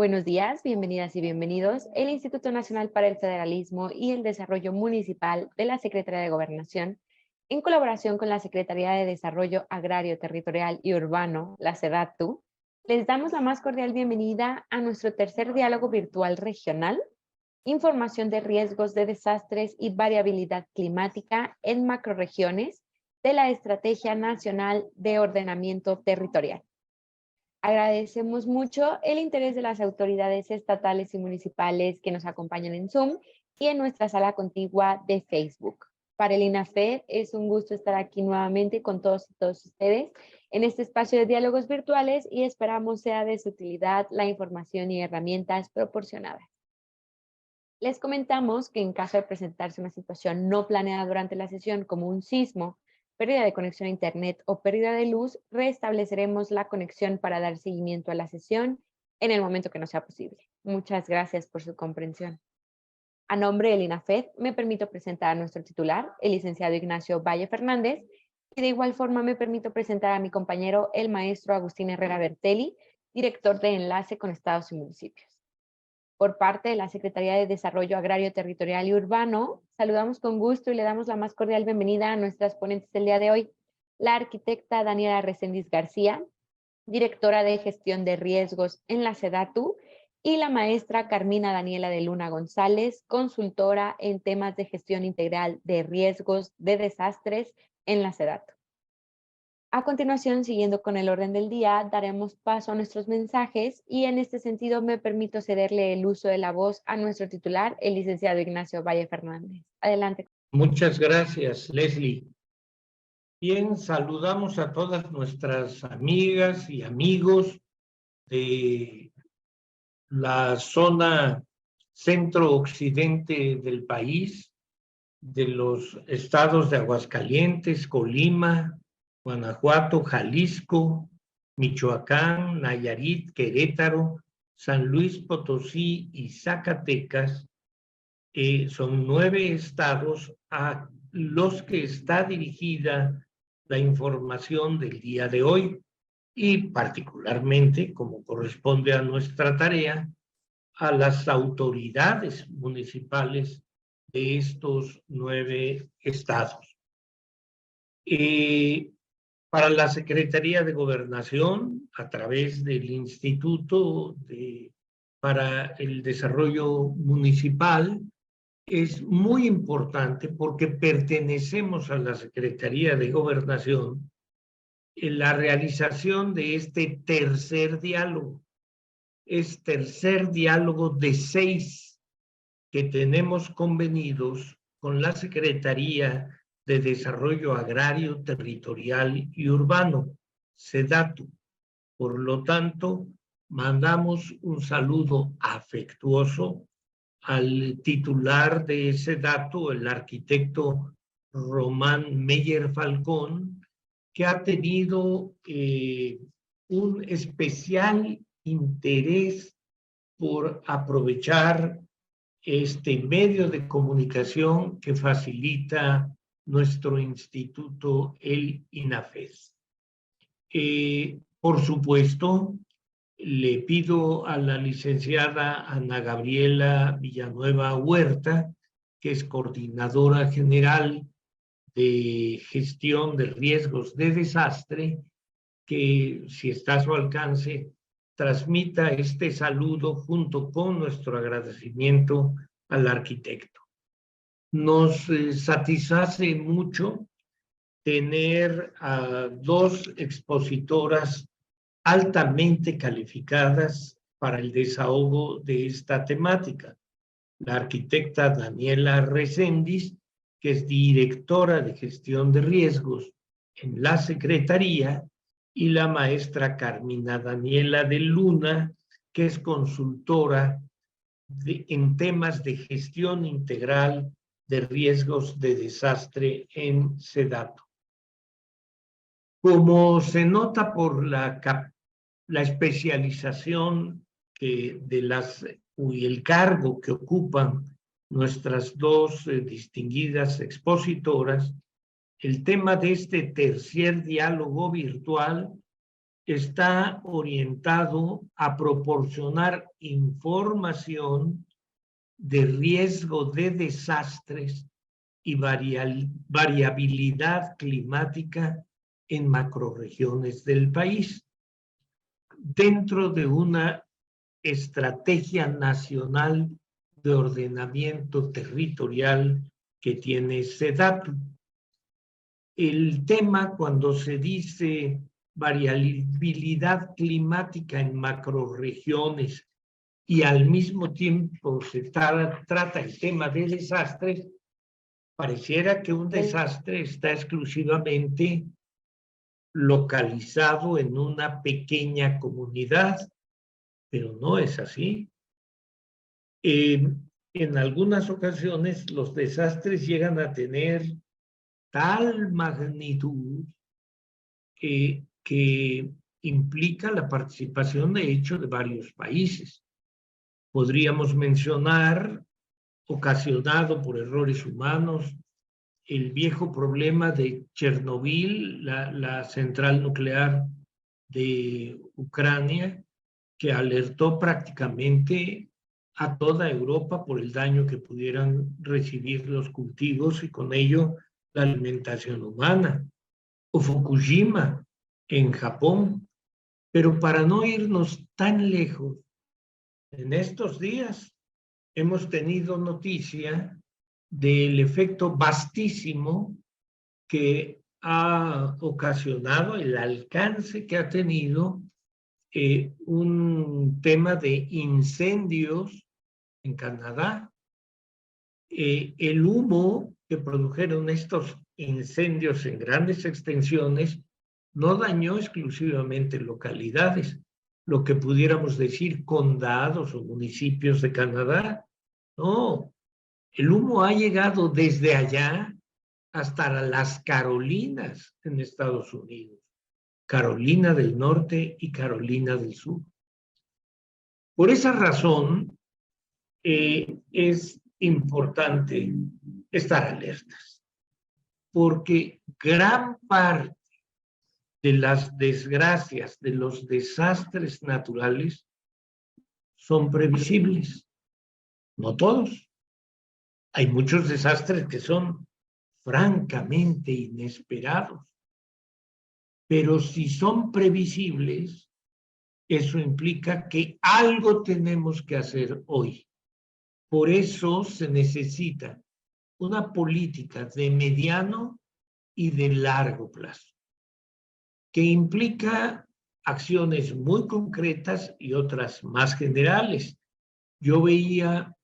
Buenos días, bienvenidas y bienvenidos. El Instituto Nacional para el Federalismo y el Desarrollo Municipal de la Secretaría de Gobernación, en colaboración con la Secretaría de Desarrollo Agrario, Territorial y Urbano, la SEDATU, les damos la más cordial bienvenida a nuestro tercer diálogo virtual regional, Información de riesgos de desastres y variabilidad climática en macrorregiones de la Estrategia Nacional de Ordenamiento Territorial. Agradecemos mucho el interés de las autoridades estatales y municipales que nos acompañan en Zoom y en nuestra sala contigua de Facebook. Para el INAFED es un gusto estar aquí nuevamente con todos y todos ustedes en este espacio de diálogos virtuales y esperamos sea de su utilidad la información y herramientas proporcionadas. Les comentamos que en caso de presentarse una situación no planeada durante la sesión como un sismo, pérdida de conexión a internet o pérdida de luz, restableceremos la conexión para dar seguimiento a la sesión en el momento que nos sea posible. Muchas gracias por su comprensión. A nombre del INAFED, me permito presentar a nuestro titular, el licenciado Ignacio Valle Fernández, y de igual forma me permito presentar a mi compañero, el maestro Agustín Herrera Bertelli, director de Enlace con Estados y Municipios. Por parte de la Secretaría de Desarrollo Agrario, Territorial y Urbano, saludamos con gusto y le damos la más cordial bienvenida a nuestras ponentes del día de hoy, la arquitecta Daniela Reséndiz García, directora de Gestión de Riesgos en la SEDATU, y la maestra Carmina Daniela de Luna González, consultora en temas de gestión integral de riesgos de desastres en la SEDATU. A continuación, siguiendo con el orden del día, daremos paso a nuestros mensajes y en este sentido me permito cederle el uso de la voz a nuestro titular, el licenciado Ignacio Valle Fernández. Adelante. Muchas gracias, Leslie. Bien, saludamos a todas nuestras amigas y amigos de la zona centro-occidente del país, de los estados de Aguascalientes, Colima, Guanajuato, Jalisco, Michoacán, Nayarit, Querétaro, San Luis Potosí y Zacatecas. Son 9 estados a los que está dirigida la información del día de hoy y particularmente, como corresponde a nuestra tarea, a las autoridades municipales de estos 9 estados. Para la Secretaría de Gobernación, a través del Instituto para el Desarrollo Municipal, es muy importante porque pertenecemos a la Secretaría de Gobernación en la realización de este tercer diálogo. Es tercer diálogo de 6 que tenemos convenidos con la Secretaría de Desarrollo Agrario, Territorial y Urbano, SEDATU. Por lo tanto, mandamos un saludo afectuoso al titular de SEDATU, el arquitecto Román Meyer Falcón, que ha tenido un especial interés por aprovechar este medio de comunicación que facilita nuestro instituto, el INAFED. Por supuesto, le pido a la licenciada Ana Gabriela Villanueva Huerta, que es coordinadora general de gestión de riesgos de desastre, que si está a su alcance, transmita este saludo junto con nuestro agradecimiento al arquitecto. Nos satisface mucho tener a 2 expositoras altamente calificadas para el desahogo de esta temática. La arquitecta Daniela Reséndiz, que es directora de gestión de riesgos en la Secretaría, y la maestra Carmina Daniela de Luna, que es consultora en temas de gestión integral de riesgos de desastre en SEDATU. Como se nota por la especialización y el cargo que ocupan nuestras 2 distinguidas expositoras, el tema de este tercer diálogo virtual está orientado a proporcionar información de riesgo de desastres y variabilidad climática en macrorregiones del país, dentro de una estrategia nacional de ordenamiento territorial que tiene SEDATU. El tema, cuando se dice variabilidad climática en macrorregiones y al mismo tiempo se trata el tema de desastres, pareciera que un desastre está exclusivamente localizado en una pequeña comunidad, pero no es así. En algunas ocasiones los desastres llegan a tener tal magnitud que implica la participación de hecho de varios países. Podríamos mencionar, ocasionado por errores humanos, el viejo problema de Chernobyl, la central nuclear de Ucrania, que alertó prácticamente a toda Europa por el daño que pudieran recibir los cultivos y con ello la alimentación humana. O Fukushima en Japón. Pero para no irnos tan lejos, en estos días hemos tenido noticia del efecto vastísimo que ha ocasionado, el alcance que ha tenido un tema de incendios en Canadá. El humo que produjeron estos incendios en grandes extensiones no dañó exclusivamente localidades, lo que pudiéramos decir condados o municipios de Canadá. No, el humo ha llegado desde allá hasta las Carolinas en Estados Unidos, Carolina del Norte y Carolina del Sur. Por esa razón, es importante estar alertas, porque gran parte de las desgracias, de los desastres naturales, son previsibles. No todos. Hay muchos desastres que son francamente inesperados. Pero si son previsibles, eso implica que algo tenemos que hacer hoy. Por eso se necesita una política de mediano y de largo plazo, que implica acciones muy concretas y otras más generales. Yo veía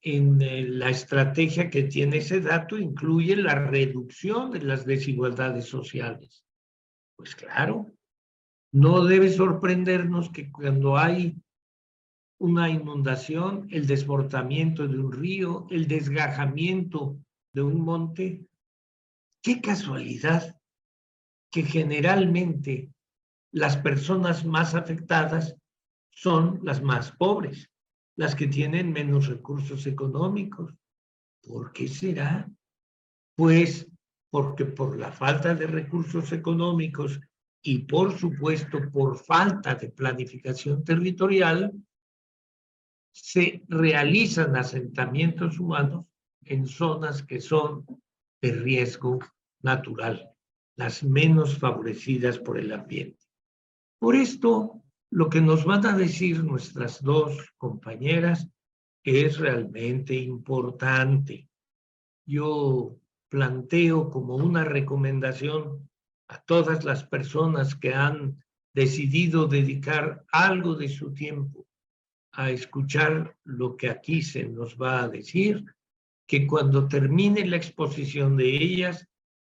en la estrategia que tiene ese dato, incluye la reducción de las desigualdades sociales. Pues claro, no debe sorprendernos que cuando hay una inundación, el desbordamiento de un río, el desgajamiento de un monte, qué casualidad que generalmente las personas más afectadas son las más pobres, las que tienen menos recursos económicos. ¿Por qué será? Pues porque por la falta de recursos económicos y por supuesto por falta de planificación territorial, se realizan asentamientos humanos en zonas que son de riesgo natural, las menos favorecidas por el ambiente. Por esto, lo que nos van a decir nuestras dos compañeras es realmente importante. Yo planteo como una recomendación a todas las personas que han decidido dedicar algo de su tiempo a escuchar lo que aquí se nos va a decir, que cuando termine la exposición de ellas,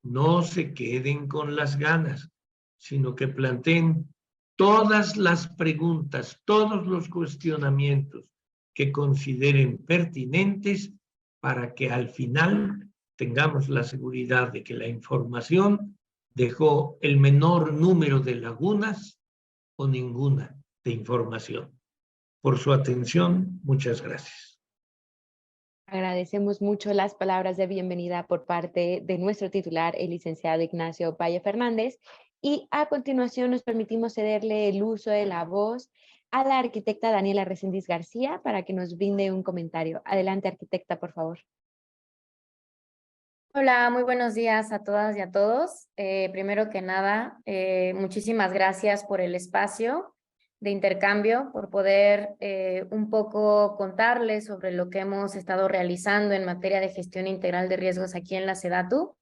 no se queden con las ganas, sino que planteen todas las preguntas, todos los cuestionamientos que consideren pertinentes para que al final tengamos la seguridad de que la información dejó el menor número de lagunas o ninguna de información. Por su atención, muchas gracias. Agradecemos mucho las palabras de bienvenida por parte de nuestro titular, el licenciado Ignacio Valle Fernández, Y a continuación nos permitimos cederle el uso de la voz a la arquitecta Daniela Reséndiz García para que nos brinde un comentario. Adelante, arquitecta, por favor. Hola, muy buenos días a todas y a todos. Primero que nada, muchísimas gracias por el espacio de intercambio, por poder un poco contarles sobre lo que hemos estado realizando en materia de gestión integral de riesgos aquí en la SEDATU.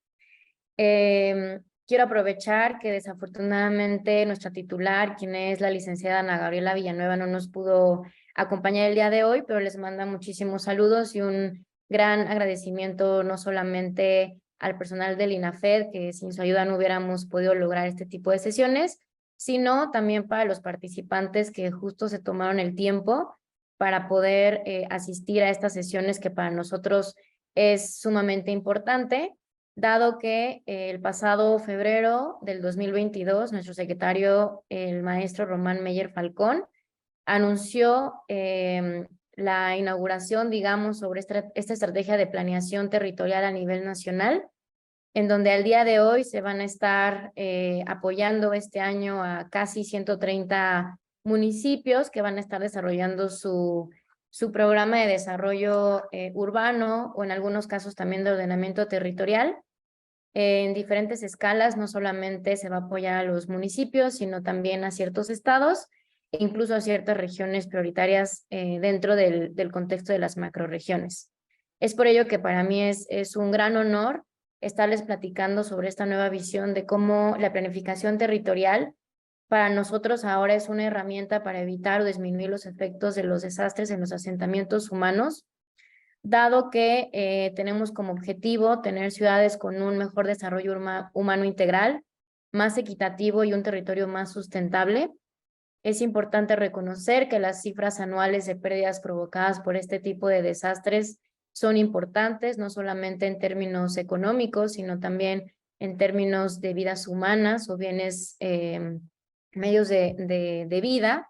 Quiero aprovechar que desafortunadamente nuestra titular, quien es la licenciada Ana Gabriela Villanueva, no nos pudo acompañar el día de hoy, pero les manda muchísimos saludos y un gran agradecimiento no solamente al personal del INAFED, que sin su ayuda no hubiéramos podido lograr este tipo de sesiones, sino también para los participantes que justo se tomaron el tiempo para poder asistir a estas sesiones que para nosotros es sumamente importante, dado que el pasado febrero del 2022, nuestro secretario, el maestro Román Meyer Falcón, anunció la inauguración, digamos, sobre esta estrategia de planeación territorial a nivel nacional, en donde al día de hoy se van a estar apoyando este año a casi 130 municipios que van a estar desarrollando su programa de desarrollo urbano o en algunos casos también de ordenamiento territorial. En diferentes escalas, no solamente se va a apoyar a los municipios, sino también a ciertos estados e incluso a ciertas regiones prioritarias dentro del contexto de las macrorregiones. Es por ello que para mí es un gran honor estarles platicando sobre esta nueva visión de cómo la planificación territorial para nosotros ahora es una herramienta para evitar o disminuir los efectos de los desastres en los asentamientos humanos, dado que tenemos como objetivo tener ciudades con un mejor desarrollo humano integral, más equitativo y un territorio más sustentable. Es importante reconocer que las cifras anuales de pérdidas provocadas por este tipo de desastres son importantes, no solamente en términos económicos, sino también en términos de vidas humanas o bienes, medios de vida,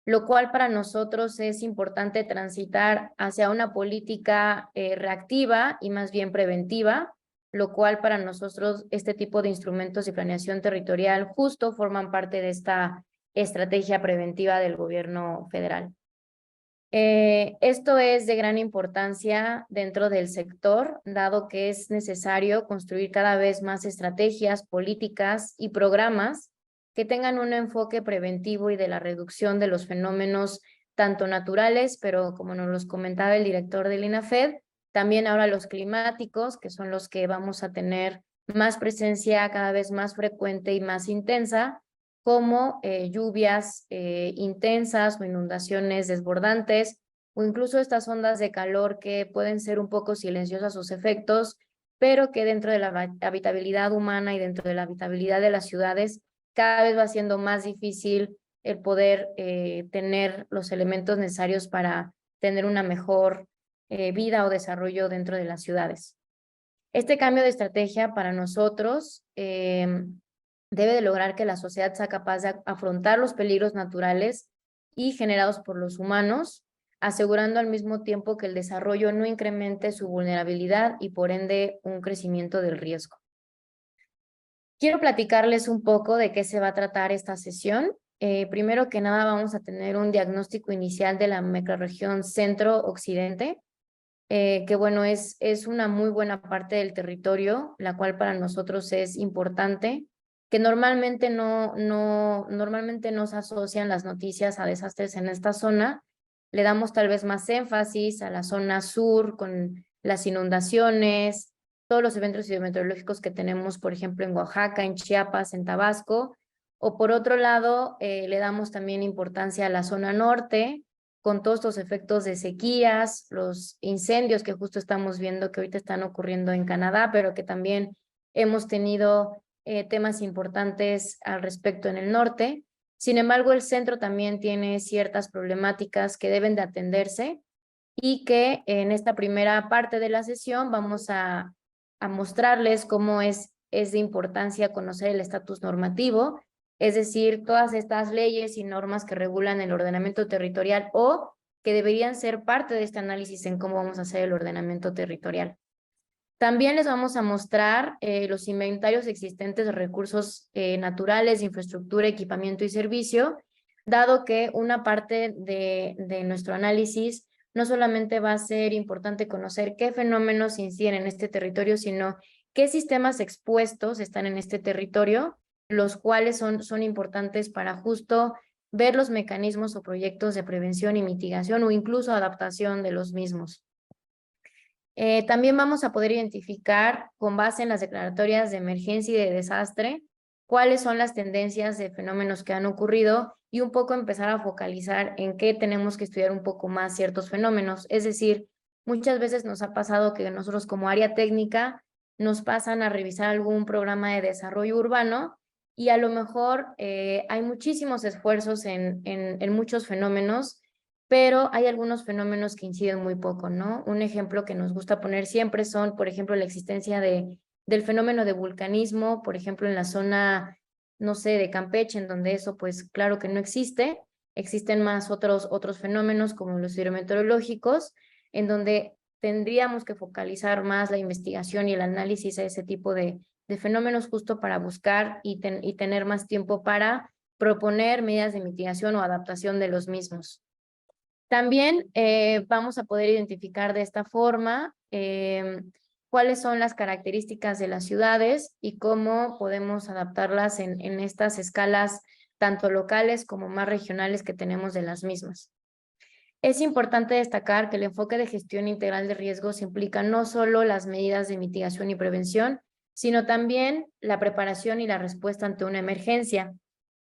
lo cual para nosotros es importante transitar hacia una política reactiva y más bien preventiva, lo cual para nosotros este tipo de instrumentos de planeación territorial justo forman parte de esta estrategia preventiva del gobierno federal. Esto es de gran importancia dentro del sector, dado que es necesario construir cada vez más estrategias, políticas y programas que tengan un enfoque preventivo y de la reducción de los fenómenos tanto naturales, pero como nos los comentaba el director del INAFED, también ahora los climáticos, que son los que vamos a tener más presencia cada vez más frecuente y más intensa, como lluvias intensas o inundaciones desbordantes, o incluso estas ondas de calor que pueden ser un poco silenciosas sus efectos, pero que dentro de la habitabilidad humana y dentro de la habitabilidad de las ciudades cada vez va siendo más difícil el poder tener los elementos necesarios para tener una mejor vida o desarrollo dentro de las ciudades. Este cambio de estrategia para nosotros debe de lograr que la sociedad sea capaz de afrontar los peligros naturales y generados por los humanos, asegurando al mismo tiempo que el desarrollo no incremente su vulnerabilidad y por ende un crecimiento del riesgo. Quiero platicarles un poco de qué se va a tratar esta sesión. Primero que nada vamos a tener un diagnóstico inicial de la macrorregión centro-occidente, que bueno, es una muy buena parte del territorio, la cual para nosotros es importante, que normalmente normalmente no se asocian las noticias a desastres en esta zona. Le damos tal vez más énfasis a la zona sur con las inundaciones, todos los eventos hidrometeorológicos que tenemos, por ejemplo, en Oaxaca, en Chiapas, en Tabasco, o por otro lado, le damos también importancia a la zona norte, con todos estos efectos de sequías, los incendios que justo estamos viendo que ahorita están ocurriendo en Canadá, pero que también hemos tenido temas importantes al respecto en el norte. Sin embargo, el centro también tiene ciertas problemáticas que deben de atenderse y que en esta primera parte de la sesión vamos a mostrarles cómo es de importancia conocer el estatus normativo, es decir, todas estas leyes y normas que regulan el ordenamiento territorial o que deberían ser parte de este análisis en cómo vamos a hacer el ordenamiento territorial. También les vamos a mostrar los inventarios existentes de recursos naturales, infraestructura, equipamiento y servicio, dado que una parte de nuestro análisis no solamente va a ser importante conocer qué fenómenos inciden en este territorio, sino qué sistemas expuestos están en este territorio, los cuales son importantes para justo ver los mecanismos o proyectos de prevención y mitigación o incluso adaptación de los mismos. También vamos a poder identificar, con base en las declaratorias de emergencia y de desastre, cuáles son las tendencias de fenómenos que han ocurrido y un poco empezar a focalizar en qué tenemos que estudiar un poco más ciertos fenómenos. Es decir, muchas veces nos ha pasado que nosotros como área técnica nos pasan a revisar algún programa de desarrollo urbano y a lo mejor hay muchísimos esfuerzos en muchos fenómenos, pero hay algunos fenómenos que inciden muy poco, ¿no? Un ejemplo que nos gusta poner siempre son, por ejemplo, la existencia del fenómeno de vulcanismo, por ejemplo, en la zona, no sé, de Campeche, en donde eso, pues, claro que no existe. Existen más otros fenómenos como los hidrometeorológicos, en donde tendríamos que focalizar más la investigación y el análisis a ese tipo de fenómenos justo para buscar y tener más tiempo para proponer medidas de mitigación o adaptación de los mismos. También vamos a poder identificar de esta forma cuáles son las características de las ciudades y cómo podemos adaptarlas en estas escalas tanto locales como más regionales que tenemos de las mismas. Es importante destacar que el enfoque de gestión integral de riesgos implica no solo las medidas de mitigación y prevención, sino también la preparación y la respuesta ante una emergencia.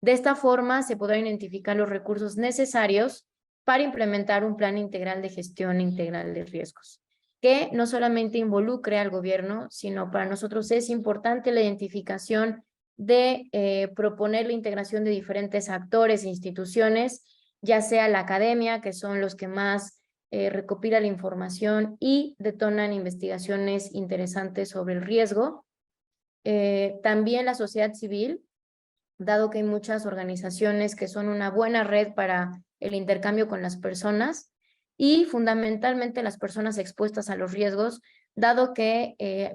De esta forma se podrán identificar los recursos necesarios para implementar un plan integral de gestión integral de riesgos, que no solamente involucre al gobierno, sino para nosotros es importante la identificación de proponer la integración de diferentes actores e instituciones, ya sea la academia, que son los que más recopilan la información y detonan investigaciones interesantes sobre el riesgo. También la sociedad civil, dado que hay muchas organizaciones que son una buena red para el intercambio con las personas y fundamentalmente las personas expuestas a los riesgos, dado que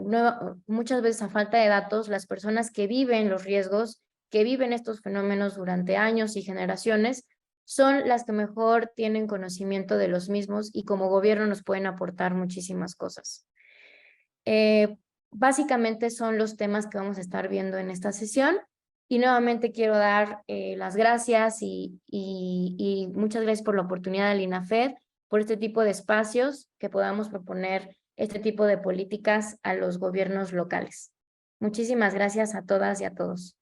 muchas veces a falta de datos, las personas que viven los riesgos, que viven estos fenómenos durante años y generaciones, son las que mejor tienen conocimiento de los mismos y como gobierno nos pueden aportar muchísimas cosas. Básicamente son los temas que vamos a estar viendo en esta sesión. Y nuevamente quiero dar las gracias y muchas gracias por la oportunidad al INAFED, por este tipo de espacios que podamos proponer este tipo de políticas a los gobiernos locales. Muchísimas gracias a todas y a todos.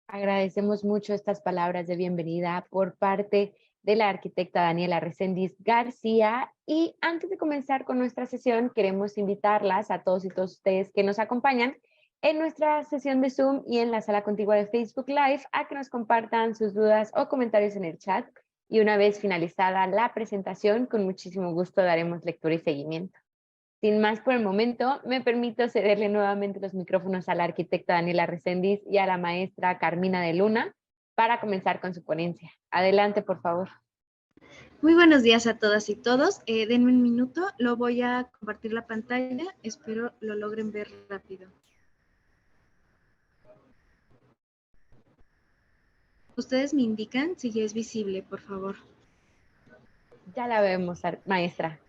Agradecemos mucho estas palabras de bienvenida por parte de la arquitecta Daniela Reséndiz García. Y antes de comenzar con nuestra sesión, queremos invitarlas a todos y todas ustedes que nos acompañan en nuestra sesión de Zoom y en la sala contigua de Facebook Live a que nos compartan sus dudas o comentarios en el chat y una vez finalizada la presentación, con muchísimo gusto daremos lectura y seguimiento. Sin más por el momento, me permito cederle nuevamente los micrófonos a la arquitecta Daniela Reséndiz y a la maestra Carmina de Luna para comenzar con su ponencia. Adelante, por favor. Muy buenos días a todas y todos. Denme un minuto, lo voy a compartir la pantalla, espero lo logren ver rápido. Ustedes me indican si ya es visible, por favor. Ya la vemos, maestra.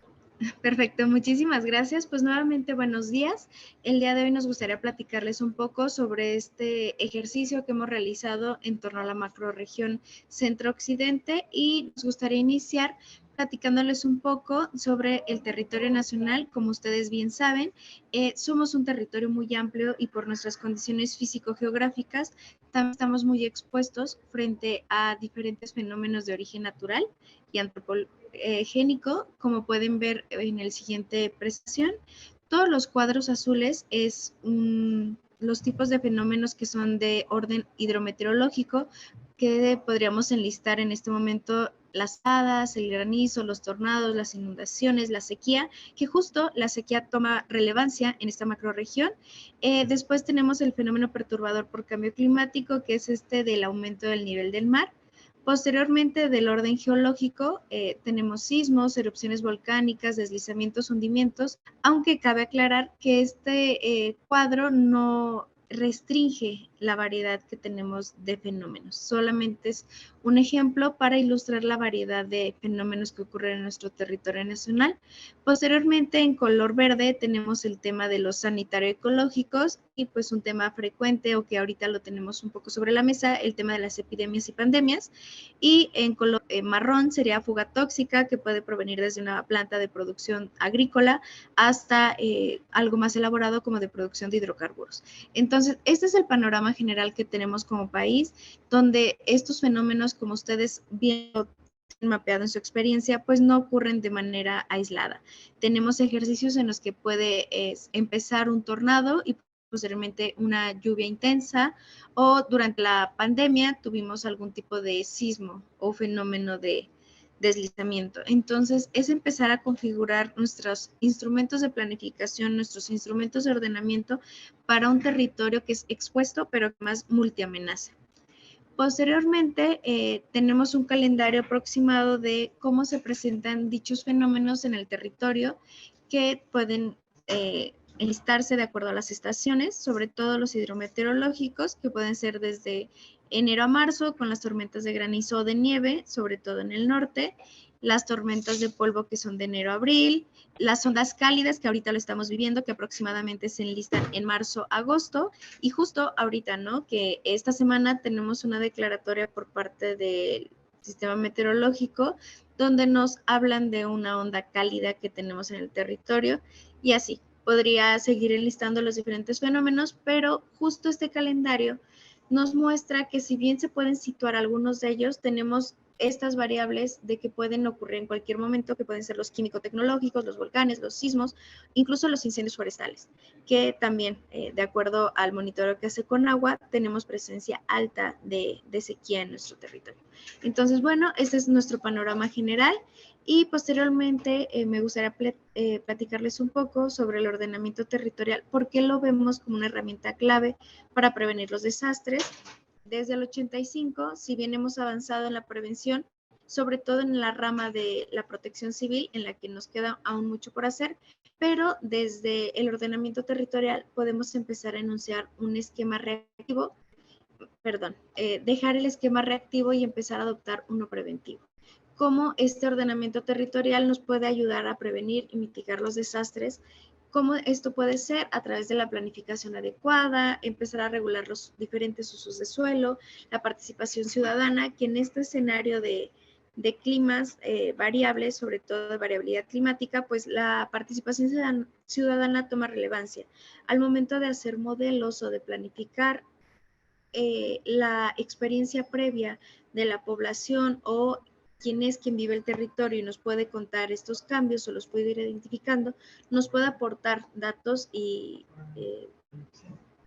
Perfecto, muchísimas gracias. Pues nuevamente buenos días. El día de hoy nos gustaría platicarles un poco sobre este ejercicio que hemos realizado en torno a la macrorregión Centro-Occidente y nos gustaría iniciar platicándoles un poco sobre el territorio nacional. Como ustedes bien saben, somos un territorio muy amplio y por nuestras condiciones físico-geográficas también estamos muy expuestos frente a diferentes fenómenos de origen natural y antropogénico, como pueden ver en el siguiente presentación. Todos los cuadros azules es los tipos de fenómenos que son de orden hidrometeorológico, que podríamos enlistar en este momento las heladas, el granizo, los tornados, las inundaciones, la sequía, que justo la sequía toma relevancia en esta macrorregión. Después tenemos el fenómeno perturbador por cambio climático, que es este del aumento del nivel del mar. Posteriormente, del orden geológico, tenemos sismos, erupciones volcánicas, deslizamientos, hundimientos, aunque cabe aclarar que este cuadro no restringe la variedad que tenemos de fenómenos. Solamente es un ejemplo para ilustrar la variedad de fenómenos que ocurren en nuestro territorio nacional. Posteriormente, en color verde, tenemos el tema de los sanitario-ecológicos y pues un tema frecuente o que ahorita lo tenemos un poco sobre la mesa, el tema de las epidemias y pandemias. Y en color marrón sería fuga tóxica, que puede provenir desde una planta de producción agrícola hasta algo más elaborado como de producción de hidrocarburos. Entonces, este es el panorama general que tenemos como país, donde estos fenómenos, como ustedes bien mapeado en su experiencia, pues no ocurren de manera aislada. Tenemos ejercicios en los que puede empezar un tornado y posteriormente una lluvia intensa, o durante la pandemia tuvimos algún tipo de sismo o fenómeno de deslizamiento. Entonces, es empezar a configurar nuestros instrumentos de planificación, nuestros instrumentos de ordenamiento para un territorio que es expuesto, pero que más multiamenaza. Posteriormente, tenemos un calendario aproximado de cómo se presentan dichos fenómenos en el territorio que pueden enlistarse de acuerdo a las estaciones, sobre todo los hidrometeorológicos, que pueden ser desde enero a marzo, con las tormentas de granizo o de nieve, sobre todo en el norte, las tormentas de polvo que son de enero a abril, las ondas cálidas que ahorita lo estamos viviendo, que aproximadamente se enlistan en marzo, agosto, y justo ahorita, ¿no? Que esta semana tenemos una declaratoria por parte del sistema meteorológico donde nos hablan de una onda cálida que tenemos en el territorio y así. Podría seguir enlistando los diferentes fenómenos, pero justo este calendario nos muestra que si bien se pueden situar algunos de ellos, tenemos estas variables de que pueden ocurrir en cualquier momento, que pueden ser los químico-tecnológicos, los volcanes, los sismos, incluso los incendios forestales, que también, de acuerdo al monitoreo que hace Conagua, tenemos presencia alta de sequía en nuestro territorio. Entonces, bueno, este es nuestro panorama general y posteriormente me gustaría platicarles un poco sobre el ordenamiento territorial, porque lo vemos como una herramienta clave para prevenir los desastres. Desde el 85, si bien hemos avanzado en la prevención, sobre todo en la rama de la protección civil, en la que nos queda aún mucho por hacer, pero desde el ordenamiento territorial podemos empezar a enunciar un esquema reactivo, dejar el esquema reactivo y empezar a adoptar uno preventivo. Cómo este ordenamiento territorial nos puede ayudar a prevenir y mitigar los desastres. ¿Cómo esto puede ser? A través de la planificación adecuada, empezar a regular los diferentes usos de suelo, la participación ciudadana, que en este escenario de climas variables, sobre todo de variabilidad climática, pues la participación ciudadana toma relevancia. Al momento de hacer modelos o de planificar la experiencia previa de la población o quién es quien vive el territorio y nos puede contar estos cambios o los puede ir identificando, nos puede aportar datos y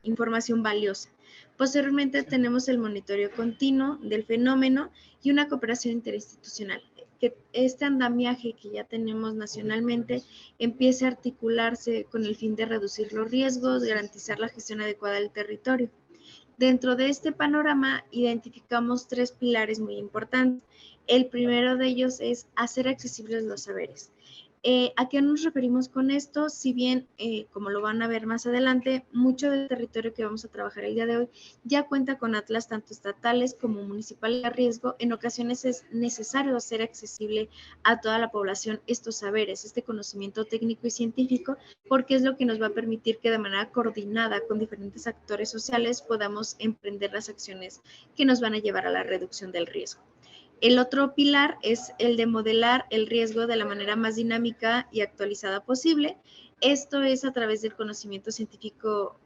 información valiosa. Posteriormente tenemos el monitoreo continuo del fenómeno y una cooperación interinstitucional, que este andamiaje que ya tenemos nacionalmente empiece a articularse con el fin de reducir los riesgos, garantizar la gestión adecuada del territorio. Dentro de este panorama identificamos 3 pilares muy importantes. El primero de ellos es hacer accesibles los saberes. ¿A qué nos referimos con esto? Si bien, como lo van a ver más adelante, mucho del territorio que vamos a trabajar el día de hoy ya cuenta con atlas tanto estatales como municipales de riesgo, en ocasiones es necesario hacer accesible a toda la población estos saberes, este conocimiento técnico y científico, porque es lo que nos va a permitir que de manera coordinada con diferentes actores sociales podamos emprender las acciones que nos van a llevar a la reducción del riesgo. El otro pilar es el de modelar el riesgo de la manera más dinámica y actualizada posible. Esto es a través del conocimiento científico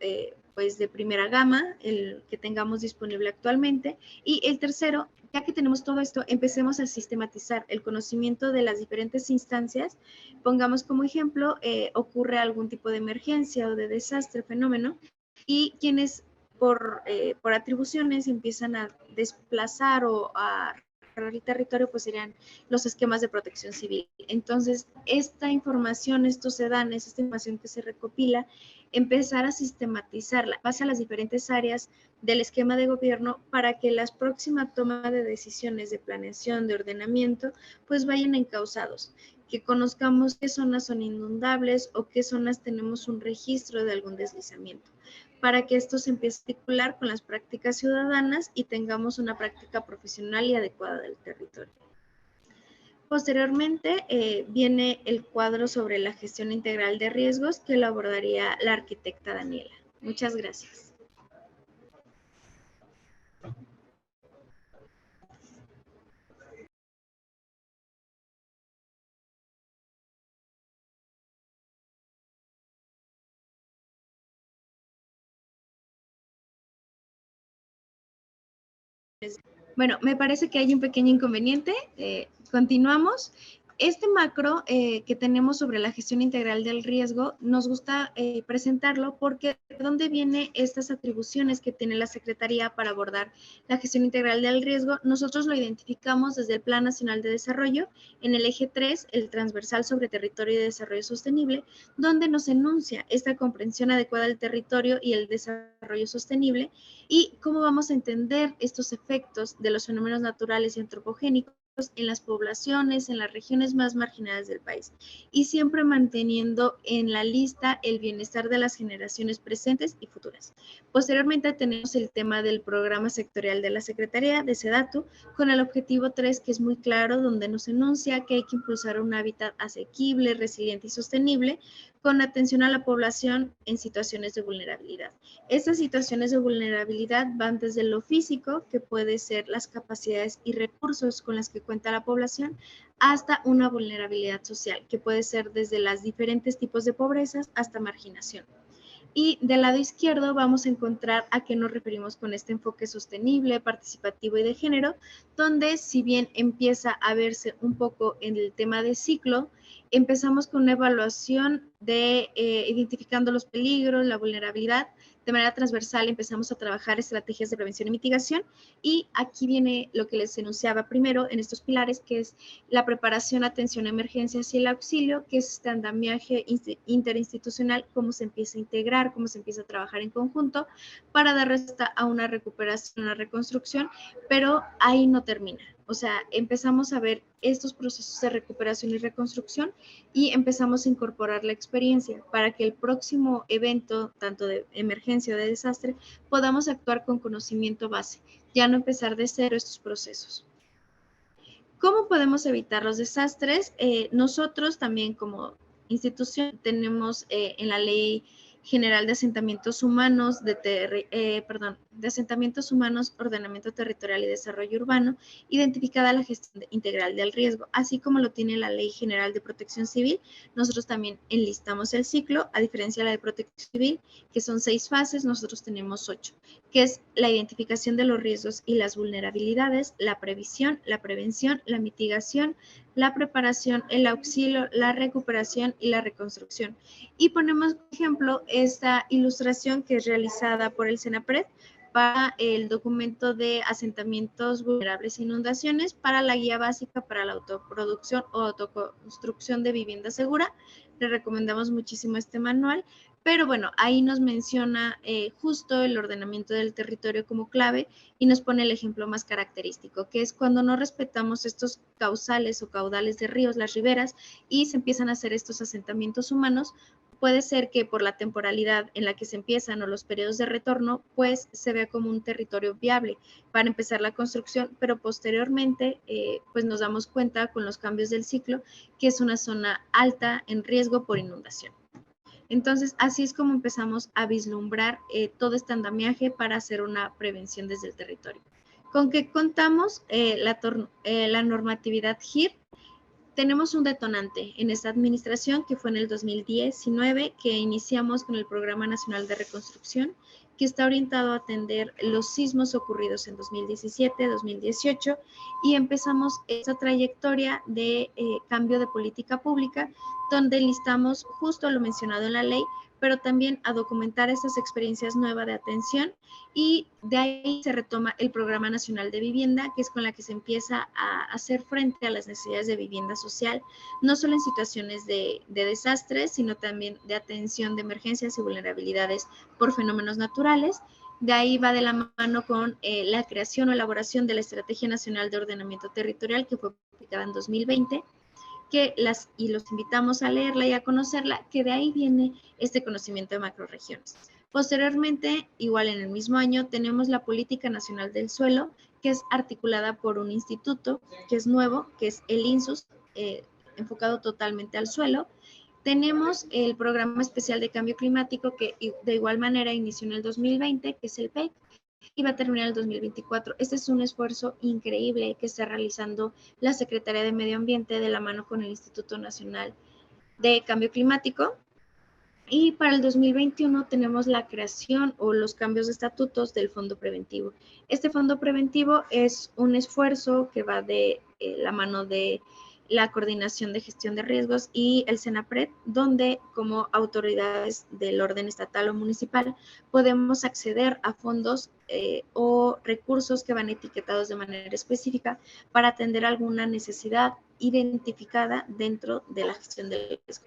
pues de primera gama, el que tengamos disponible actualmente. Y el tercero, ya que tenemos todo esto, empecemos a sistematizar el conocimiento de las diferentes instancias. Pongamos como ejemplo, ocurre algún tipo de emergencia o de desastre, fenómeno, y quienes por atribuciones empiezan a desplazar o a el territorio, pues serían los esquemas de protección civil. Entonces, esta información, estos sedanes, esta información que se recopila, empezar a sistematizarla, base a las diferentes áreas del esquema de gobierno para que las próximas tomas de decisiones de planeación, de ordenamiento, pues vayan encauzados, que conozcamos qué zonas son inundables o qué zonas tenemos un registro de algún deslizamiento, para que esto se empiece a articular con las prácticas ciudadanas y tengamos una práctica profesional y adecuada del territorio. Posteriormente viene el cuadro sobre la gestión integral de riesgos que lo abordaría la arquitecta Daniela. Muchas gracias. Bueno, me parece que hay un pequeño inconveniente. Continuamos. Este macro que tenemos sobre la gestión integral del riesgo, nos gusta presentarlo porque ¿de dónde vienen estas atribuciones que tiene la Secretaría para abordar la gestión integral del riesgo? Nosotros lo identificamos desde el Plan Nacional de Desarrollo, en el eje 3, el transversal sobre territorio y desarrollo sostenible, donde nos enuncia esta comprensión adecuada del territorio y el desarrollo sostenible, y cómo vamos a entender estos efectos de los fenómenos naturales y antropogénicos en las poblaciones, en las regiones más marginadas del país, y siempre manteniendo en la lista el bienestar de las generaciones presentes y futuras. Posteriormente tenemos el tema del programa sectorial de la Secretaría de SEDATU, con el objetivo 3, que es muy claro, donde nos enuncia que hay que impulsar un hábitat asequible, resiliente y sostenible, con atención a la población en situaciones de vulnerabilidad. Estas situaciones de vulnerabilidad van desde lo físico, que puede ser las capacidades y recursos con las que cuenta la población, hasta una vulnerabilidad social, que puede ser desde los diferentes tipos de pobrezas hasta marginación. Y del lado izquierdo vamos a encontrar a qué nos referimos con este enfoque sostenible, participativo y de género, donde si bien empieza a verse un poco en el tema de ciclo, empezamos con una evaluación de identificando los peligros, la vulnerabilidad. De manera transversal empezamos a trabajar estrategias de prevención y mitigación, y aquí viene lo que les enunciaba primero en estos pilares, que es la preparación, atención a emergencias y el auxilio, que es este andamiaje interinstitucional, cómo se empieza a integrar, cómo se empieza a trabajar en conjunto para dar respuesta a una recuperación, una reconstrucción, pero ahí no termina. O sea, empezamos a ver estos procesos de recuperación y reconstrucción y empezamos a incorporar la experiencia para que el próximo evento, tanto de emergencia o de desastre, podamos actuar con conocimiento base, ya no empezar de cero estos procesos. ¿Cómo podemos evitar los desastres? Nosotros también como institución tenemos en la Ley General de Asentamientos Humanos, de Asentamientos Humanos, Ordenamiento Territorial y Desarrollo Urbano, identificada la gestión integral del riesgo, así como lo tiene la Ley General de Protección Civil. Nosotros también enlistamos el ciclo, a diferencia de la de Protección Civil, que son 6 fases, nosotros tenemos 8, que es la identificación de los riesgos y las vulnerabilidades, la previsión, la prevención, la mitigación, la preparación, el auxilio, la recuperación y la reconstrucción. Y ponemos, por ejemplo, esta ilustración que es realizada por el SENAPRED para el documento de asentamientos vulnerables e inundaciones, para la guía básica para la autoproducción o autoconstrucción de vivienda segura. Le recomendamos muchísimo este manual, pero bueno, ahí nos menciona justo el ordenamiento del territorio como clave y nos pone el ejemplo más característico, que es cuando no respetamos estos causales o caudales de ríos, las riberas, y se empiezan a hacer estos asentamientos humanos. Puede ser que por la temporalidad en la que se empiezan o los periodos de retorno, pues se vea como un territorio viable para empezar la construcción, pero posteriormente pues nos damos cuenta con los cambios del ciclo que es una zona alta en riesgo por inundación. Entonces, así es como empezamos a vislumbrar todo este andamiaje para hacer una prevención desde el territorio. ¿Con qué contamos? La normatividad GIR. Tenemos un detonante en esta administración que fue en el 2019, que iniciamos con el Programa Nacional de Reconstrucción, que está orientado a atender los sismos ocurridos en 2017, 2018, y empezamos esta trayectoria de cambio de política pública, donde listamos justo lo mencionado en la ley, pero también a documentar estas experiencias nuevas de atención, y de ahí se retoma el Programa Nacional de Vivienda, que es con la que se empieza a hacer frente a las necesidades de vivienda social, no solo en situaciones de desastres, sino también de atención de emergencias y vulnerabilidades por fenómenos naturales. De ahí va de la mano con la creación o elaboración de la Estrategia Nacional de Ordenamiento Territorial, que fue publicada en 2020, y los invitamos a leerla y a conocerla, que de ahí viene este conocimiento de macrorregiones. Posteriormente, igual en el mismo año, tenemos la Política Nacional del Suelo, que es articulada por un instituto que es nuevo, que es el INSUS, enfocado totalmente al suelo. Tenemos el Programa Especial de Cambio Climático, que de igual manera inició en el 2020, que es el PEC, y va a terminar el 2024. Este es un esfuerzo increíble que está realizando la Secretaría de Medio Ambiente de la mano con el Instituto Nacional de Cambio Climático. Y para el 2021 tenemos la creación o los cambios de estatutos del Fondo Preventivo. Este Fondo Preventivo es un esfuerzo que va de la mano de la Coordinación de Gestión de Riesgos y el CENAPRED, donde como autoridades del orden estatal o municipal podemos acceder a fondos o recursos que van etiquetados de manera específica para atender alguna necesidad identificada dentro de la gestión del riesgo.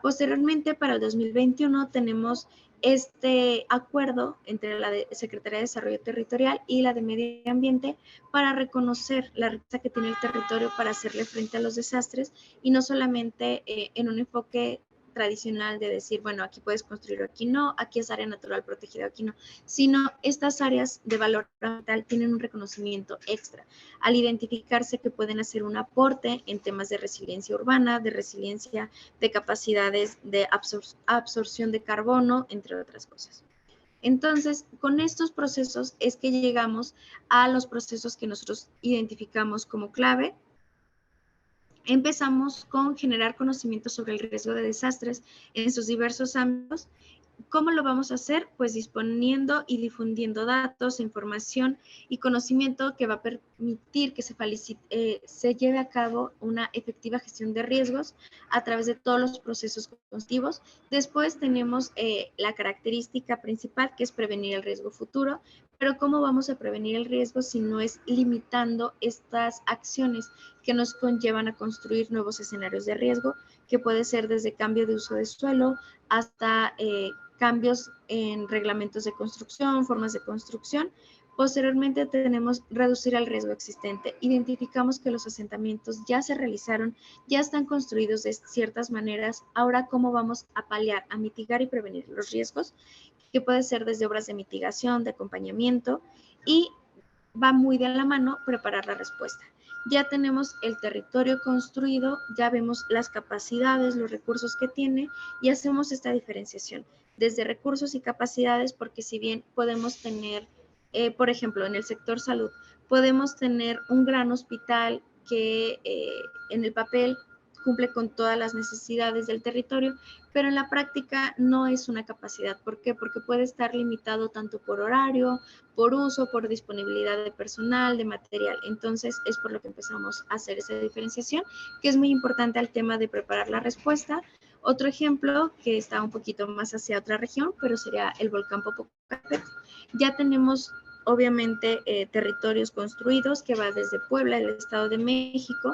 Posteriormente, para el 2021, tenemos este acuerdo entre la Secretaría de Desarrollo Territorial y la de Medio Ambiente para reconocer la riqueza que tiene el territorio para hacerle frente a los desastres, y no solamente en un enfoque tradicional de decir, bueno, aquí puedes construir o aquí no, aquí es área natural protegida o aquí no, sino estas áreas de valor ambiental tienen un reconocimiento extra al identificarse que pueden hacer un aporte en temas de resiliencia urbana, de resiliencia de capacidades de absorción de carbono, entre otras cosas. Entonces, con estos procesos es que llegamos a los procesos que nosotros identificamos como clave. Empezamos con generar conocimiento sobre el riesgo de desastres en sus diversos ámbitos. ¿Cómo lo vamos a hacer? Pues disponiendo y difundiendo datos, información y conocimiento que va a permitir que se lleve a cabo una efectiva gestión de riesgos a través de todos los procesos cognitivos. Después tenemos la característica principal, que es prevenir el riesgo futuro. Pero ¿cómo vamos a prevenir el riesgo si no es limitando estas acciones que nos conllevan a construir nuevos escenarios de riesgo, que puede ser desde cambio de uso de suelo hasta cambios en reglamentos de construcción, formas de construcción? Posteriormente tenemos reducir el riesgo existente. Identificamos que los asentamientos ya se realizaron, ya están construidos de ciertas maneras. Ahora, ¿cómo vamos a paliar, a mitigar y prevenir los riesgos? Que puede ser desde obras de mitigación, de acompañamiento, y va muy de la mano preparar la respuesta. Ya tenemos el territorio construido, ya vemos las capacidades, los recursos que tiene, y hacemos esta diferenciación desde recursos y capacidades, porque si bien podemos tener, por ejemplo, en el sector salud, podemos tener un gran hospital que en el papel cumple con todas las necesidades del territorio, pero en la práctica no es una capacidad. ¿Por qué? Porque puede estar limitado tanto por horario, por uso, por disponibilidad de personal, de material. Entonces es por lo que empezamos a hacer esa diferenciación, que es muy importante al tema de preparar la respuesta. Otro ejemplo que está un poquito más hacia otra región, pero sería el volcán Popocatépetl. Ya tenemos obviamente territorios construidos, que va desde Puebla, el Estado de México.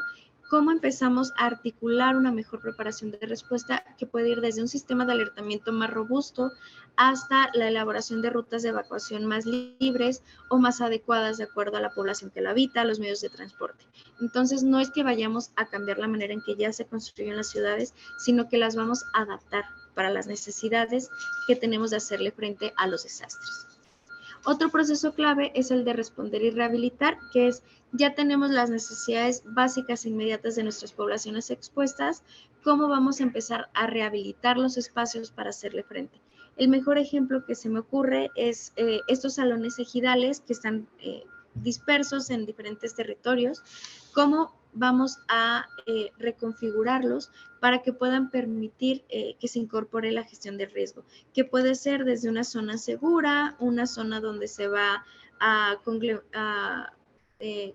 ¿Cómo empezamos a articular una mejor preparación de respuesta, que puede ir desde un sistema de alertamiento más robusto hasta la elaboración de rutas de evacuación más libres o más adecuadas de acuerdo a la población que la habita, a los medios de transporte? Entonces, no es que vayamos a cambiar la manera en que ya se construyen las ciudades, sino que las vamos a adaptar para las necesidades que tenemos de hacerle frente a los desastres. Otro proceso clave es el de responder y rehabilitar, que es, ya tenemos las necesidades básicas e inmediatas de nuestras poblaciones expuestas, ¿cómo vamos a empezar a rehabilitar los espacios para hacerle frente? El mejor ejemplo que se me ocurre es estos salones ejidales que están dispersos en diferentes territorios. ¿Cómo vamos a reconfigurarlos para que puedan permitir que se incorpore la gestión del riesgo, que puede ser desde una zona segura, una zona donde se va a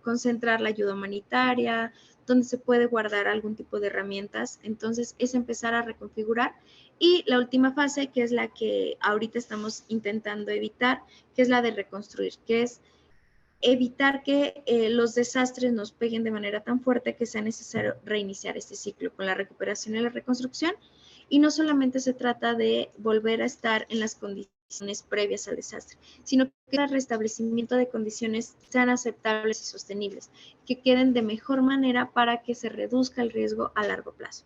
concentrar la ayuda humanitaria, donde se puede guardar algún tipo de herramientas. Entonces, es empezar a reconfigurar. Y la última fase, que es la que ahorita estamos intentando evitar, que es la de reconstruir, que es evitar que los desastres nos peguen de manera tan fuerte que sea necesario reiniciar este ciclo con la recuperación y la reconstrucción. Y no solamente se trata de volver a estar en las condiciones previas al desastre, sino que el restablecimiento de condiciones sean aceptables y sostenibles, que queden de mejor manera para que se reduzca el riesgo a largo plazo.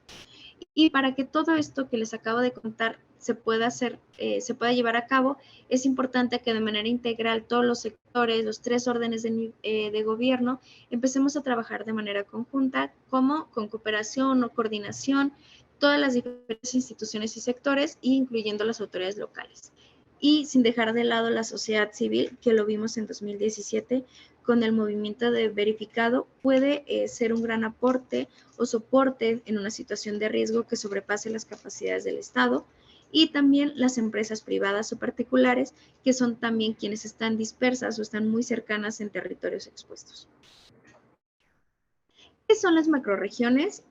Y para que todo esto que les acabo de contar se pueda hacer, se pueda llevar a cabo, es importante que de manera integral todos los sectores, los 3 órdenes de gobierno, empecemos a trabajar de manera conjunta, como con cooperación o coordinación, todas las diferentes instituciones y sectores, incluyendo las autoridades locales. Y sin dejar de lado la sociedad civil, que lo vimos en 2017, con el movimiento de verificado, puede ser un gran aporte o soporte en una situación de riesgo que sobrepase las capacidades del Estado, y también las empresas privadas o particulares, que son también quienes están dispersas o están muy cercanas en territorios expuestos. ¿Qué son las macrorregiones?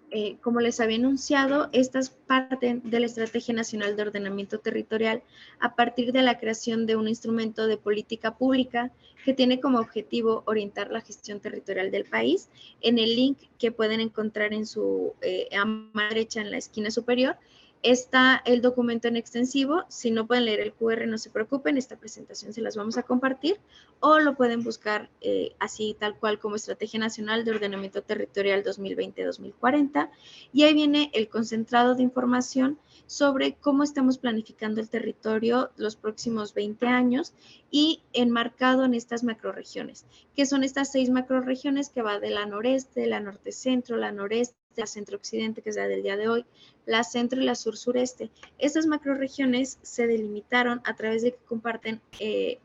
Como les había anunciado, estas parten de la Estrategia Nacional de Ordenamiento Territorial a partir de la creación de un instrumento de política pública que tiene como objetivo orientar la gestión territorial del país. En el link que pueden encontrar en su a mano derecha en la esquina superior está el documento en extensivo. Si no pueden leer el QR, no se preocupen, esta presentación se las vamos a compartir, o lo pueden buscar así tal cual como Estrategia Nacional de Ordenamiento Territorial 2020-2040, y ahí viene el concentrado de información sobre cómo estamos planificando el territorio los próximos 20 años y enmarcado en estas macroregiones, que son estas 6 macroregiones que va de la noreste, la norte-centro, la noreste, la centro-occidente, que es la del día de hoy, la centro y la sur-sureste. Estas macroregiones se delimitaron a través de que comparten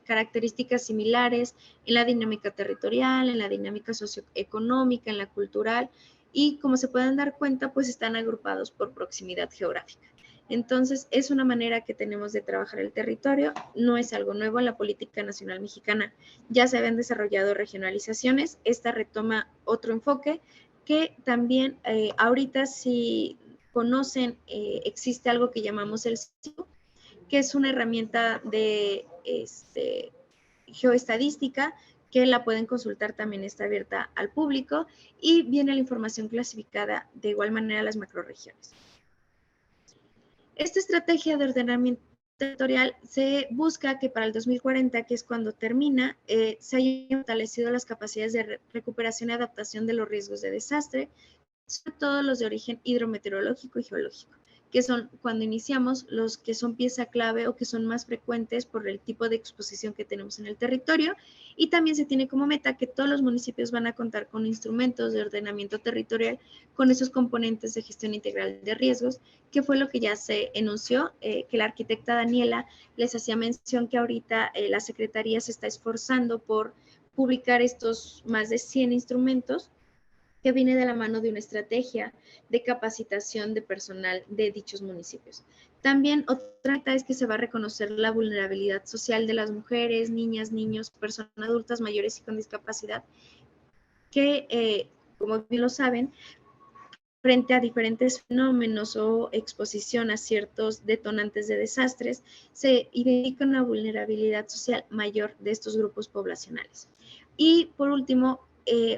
características similares en la dinámica territorial, en la dinámica socioeconómica, en la cultural, y como se pueden dar cuenta, pues están agrupados por proximidad geográfica. Entonces, es una manera que tenemos de trabajar el territorio, no es algo nuevo. En la política nacional mexicana ya se habían desarrollado regionalizaciones, esta retoma otro enfoque que también ahorita si conocen, existe algo que llamamos el CIO, que es una herramienta de geoestadística que la pueden consultar, también está abierta al público, y viene la información clasificada de igual manera a las macroregiones. Esta estrategia de ordenamiento territorial se busca que para el 2040, que es cuando termina, se hayan fortalecido las capacidades de recuperación y adaptación de los riesgos de desastre, sobre todo los de origen hidrometeorológico y geológico, que son cuando iniciamos los que son pieza clave o que son más frecuentes por el tipo de exposición que tenemos en el territorio. Y también se tiene como meta que todos los municipios van a contar con instrumentos de ordenamiento territorial con esos componentes de gestión integral de riesgos, que fue lo que ya se enunció, que la arquitecta Daniela les hacía mención que ahorita la Secretaría se está esforzando por publicar estos más de 100 instrumentos, que viene de la mano de una estrategia de capacitación de personal de dichos municipios. También otra meta es que se va a reconocer la vulnerabilidad social de las mujeres, niñas, niños, personas adultas mayores y con discapacidad, que, como bien lo saben, frente a diferentes fenómenos o exposición a ciertos detonantes de desastres, se identifica una vulnerabilidad social mayor de estos grupos poblacionales. Y por último,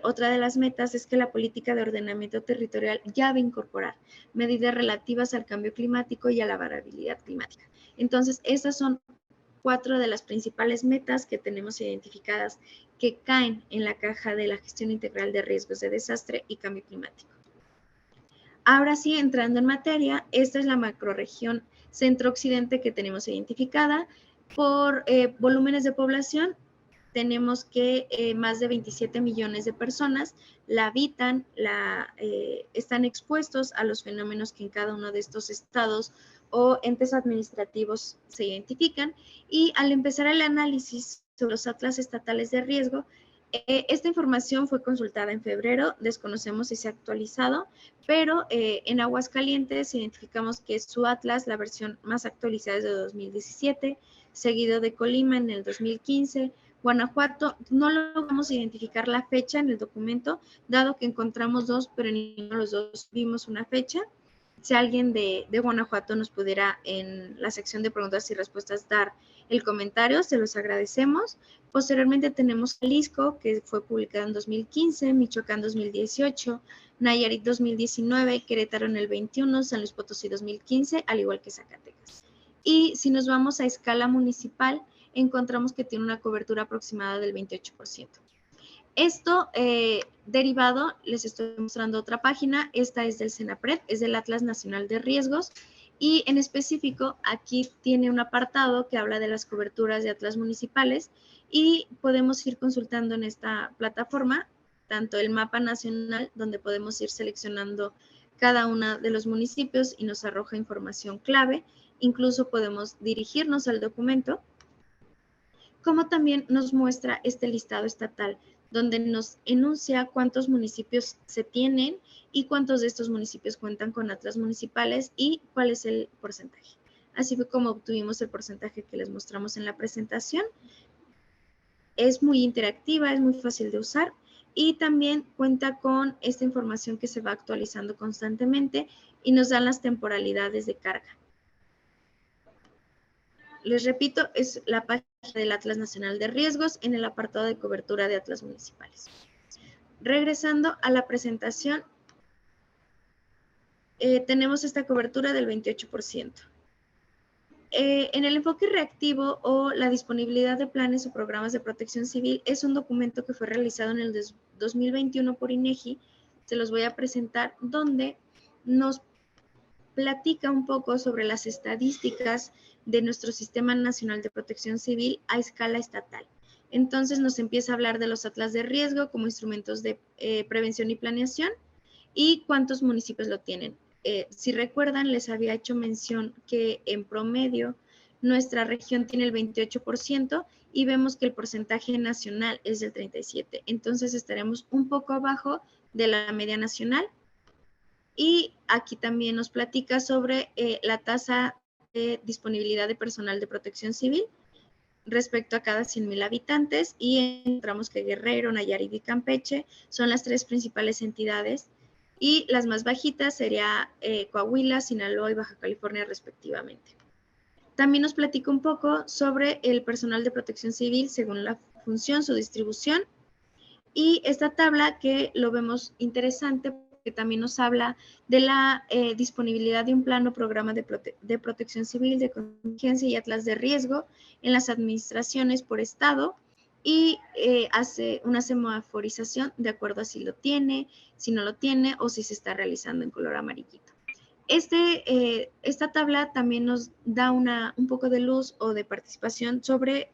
otra de las metas es que la política de ordenamiento territorial ya va a incorporar medidas relativas al cambio climático y a la variabilidad climática. Entonces, estas son 4 de las principales metas que tenemos identificadas que caen en la caja de la gestión integral de riesgos de desastre y cambio climático. Ahora sí, entrando en materia, esta es la macrorregión centro-occidente que tenemos identificada. Por volúmenes de población, tenemos que más de 27 millones de personas la habitan, están expuestos a los fenómenos que en cada uno de estos estados o entes administrativos se identifican. Y al empezar el análisis sobre los atlas estatales de riesgo, Esta información fue consultada en febrero, desconocemos si se ha actualizado, pero en Aguascalientes identificamos que su atlas, la versión más actualizada es de 2017, seguido de Colima en el 2015, Guanajuato, no logramos identificar la fecha en el documento, dado que encontramos dos, pero ninguno de los dos vimos una fecha. Si alguien de Guanajuato nos pudiera en la sección de preguntas y respuestas dar el comentario, se los agradecemos. Posteriormente tenemos Jalisco, que fue publicado en 2015, Michoacán 2018, Nayarit 2019, Querétaro en el 21, San Luis Potosí 2015, al igual que Zacatecas. Y si nos vamos a escala municipal, encontramos que tiene una cobertura aproximada del 28%. Esto derivado, les estoy mostrando otra página, esta es del CENAPRED, es del Atlas Nacional de Riesgos, y en específico aquí tiene un apartado que habla de las coberturas de atlas municipales y podemos ir consultando en esta plataforma tanto el mapa nacional, donde podemos ir seleccionando cada uno de los municipios y nos arroja información clave, incluso podemos dirigirnos al documento, como también nos muestra este listado estatal, donde nos enuncia cuántos municipios se tienen y cuántos de estos municipios cuentan con atlas municipales y cuál es el porcentaje. Así fue como obtuvimos el porcentaje que les mostramos en la presentación. Es muy interactiva, es muy fácil de usar y también cuenta con esta información que se va actualizando constantemente y nos dan las temporalidades de carga. Les repito, es la página del Atlas Nacional de Riesgos en el apartado de cobertura de atlas municipales. Regresando a la presentación, tenemos esta cobertura del 28%. En el enfoque reactivo o la disponibilidad de planes o programas de protección civil es un documento que fue realizado en el 2021 por INEGI, se los voy a presentar, donde nos platica un poco sobre las estadísticas de nuestro Sistema Nacional de Protección Civil a escala estatal. Entonces nos empieza a hablar de los atlas de riesgo como instrumentos de prevención y planeación y cuántos municipios lo tienen. Si recuerdan, les había hecho mención que en promedio nuestra región tiene el 28% y vemos que el porcentaje nacional es del 37%. Entonces estaremos un poco abajo de la media nacional. Y aquí también nos platica sobre la tasa de disponibilidad de personal de protección civil respecto a cada 100,000 habitantes y encontramos que Guerrero, Nayarit y Campeche son las tres principales entidades y las más bajitas sería Coahuila, Sinaloa y Baja California respectivamente. También nos platica un poco sobre el personal de protección civil según la función, su distribución y esta tabla que lo vemos interesante que también nos habla de la disponibilidad de un plan o programa de protección civil, de contingencia y atlas de riesgo en las administraciones por estado y hace una semaforización de acuerdo a si lo tiene, si no lo tiene o si se está realizando en color amarillito. Esta tabla también nos da un poco de luz o de participación sobre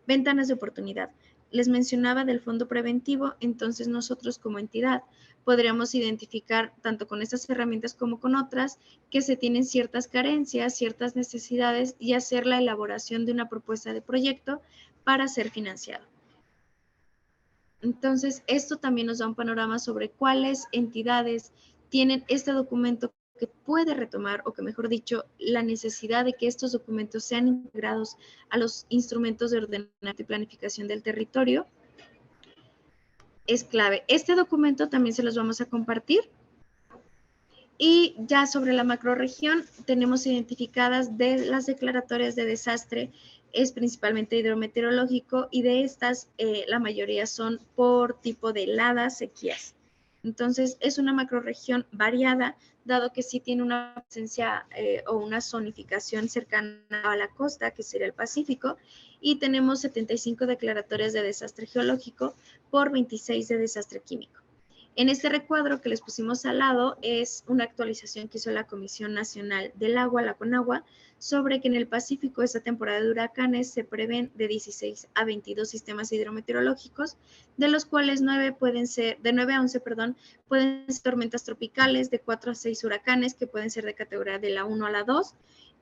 ventanas de oportunidad. Les mencionaba del fondo preventivo, entonces nosotros como entidad podríamos identificar tanto con estas herramientas como con otras que se tienen ciertas carencias, ciertas necesidades y hacer la elaboración de una propuesta de proyecto para ser financiado. Entonces, esto también nos da un panorama sobre cuáles entidades tienen este documento que puede retomar, o que mejor dicho, la necesidad de que estos documentos sean integrados a los instrumentos de ordenamiento y planificación del territorio, es clave. Este documento también se los vamos a compartir. Y ya sobre la macrorregión tenemos identificadas de las declaratorias de desastre, es principalmente hidrometeorológico y de estas la mayoría son por tipo de heladas, sequías. Entonces es una macrorregión variada, dado que sí tiene una presencia o una zonificación cercana a la costa, que sería el Pacífico, y tenemos 75 declaratorias de desastre geológico por 26 de desastre químico. En este recuadro que les pusimos al lado es una actualización que hizo la Comisión Nacional del Agua, la CONAGUA, sobre que en el Pacífico esta temporada de huracanes se prevén de 16 a 22 sistemas hidrometeorológicos, de los cuales de 9 a 11, pueden ser tormentas tropicales, de 4 a 6 huracanes que pueden ser de categoría de la 1 a la 2,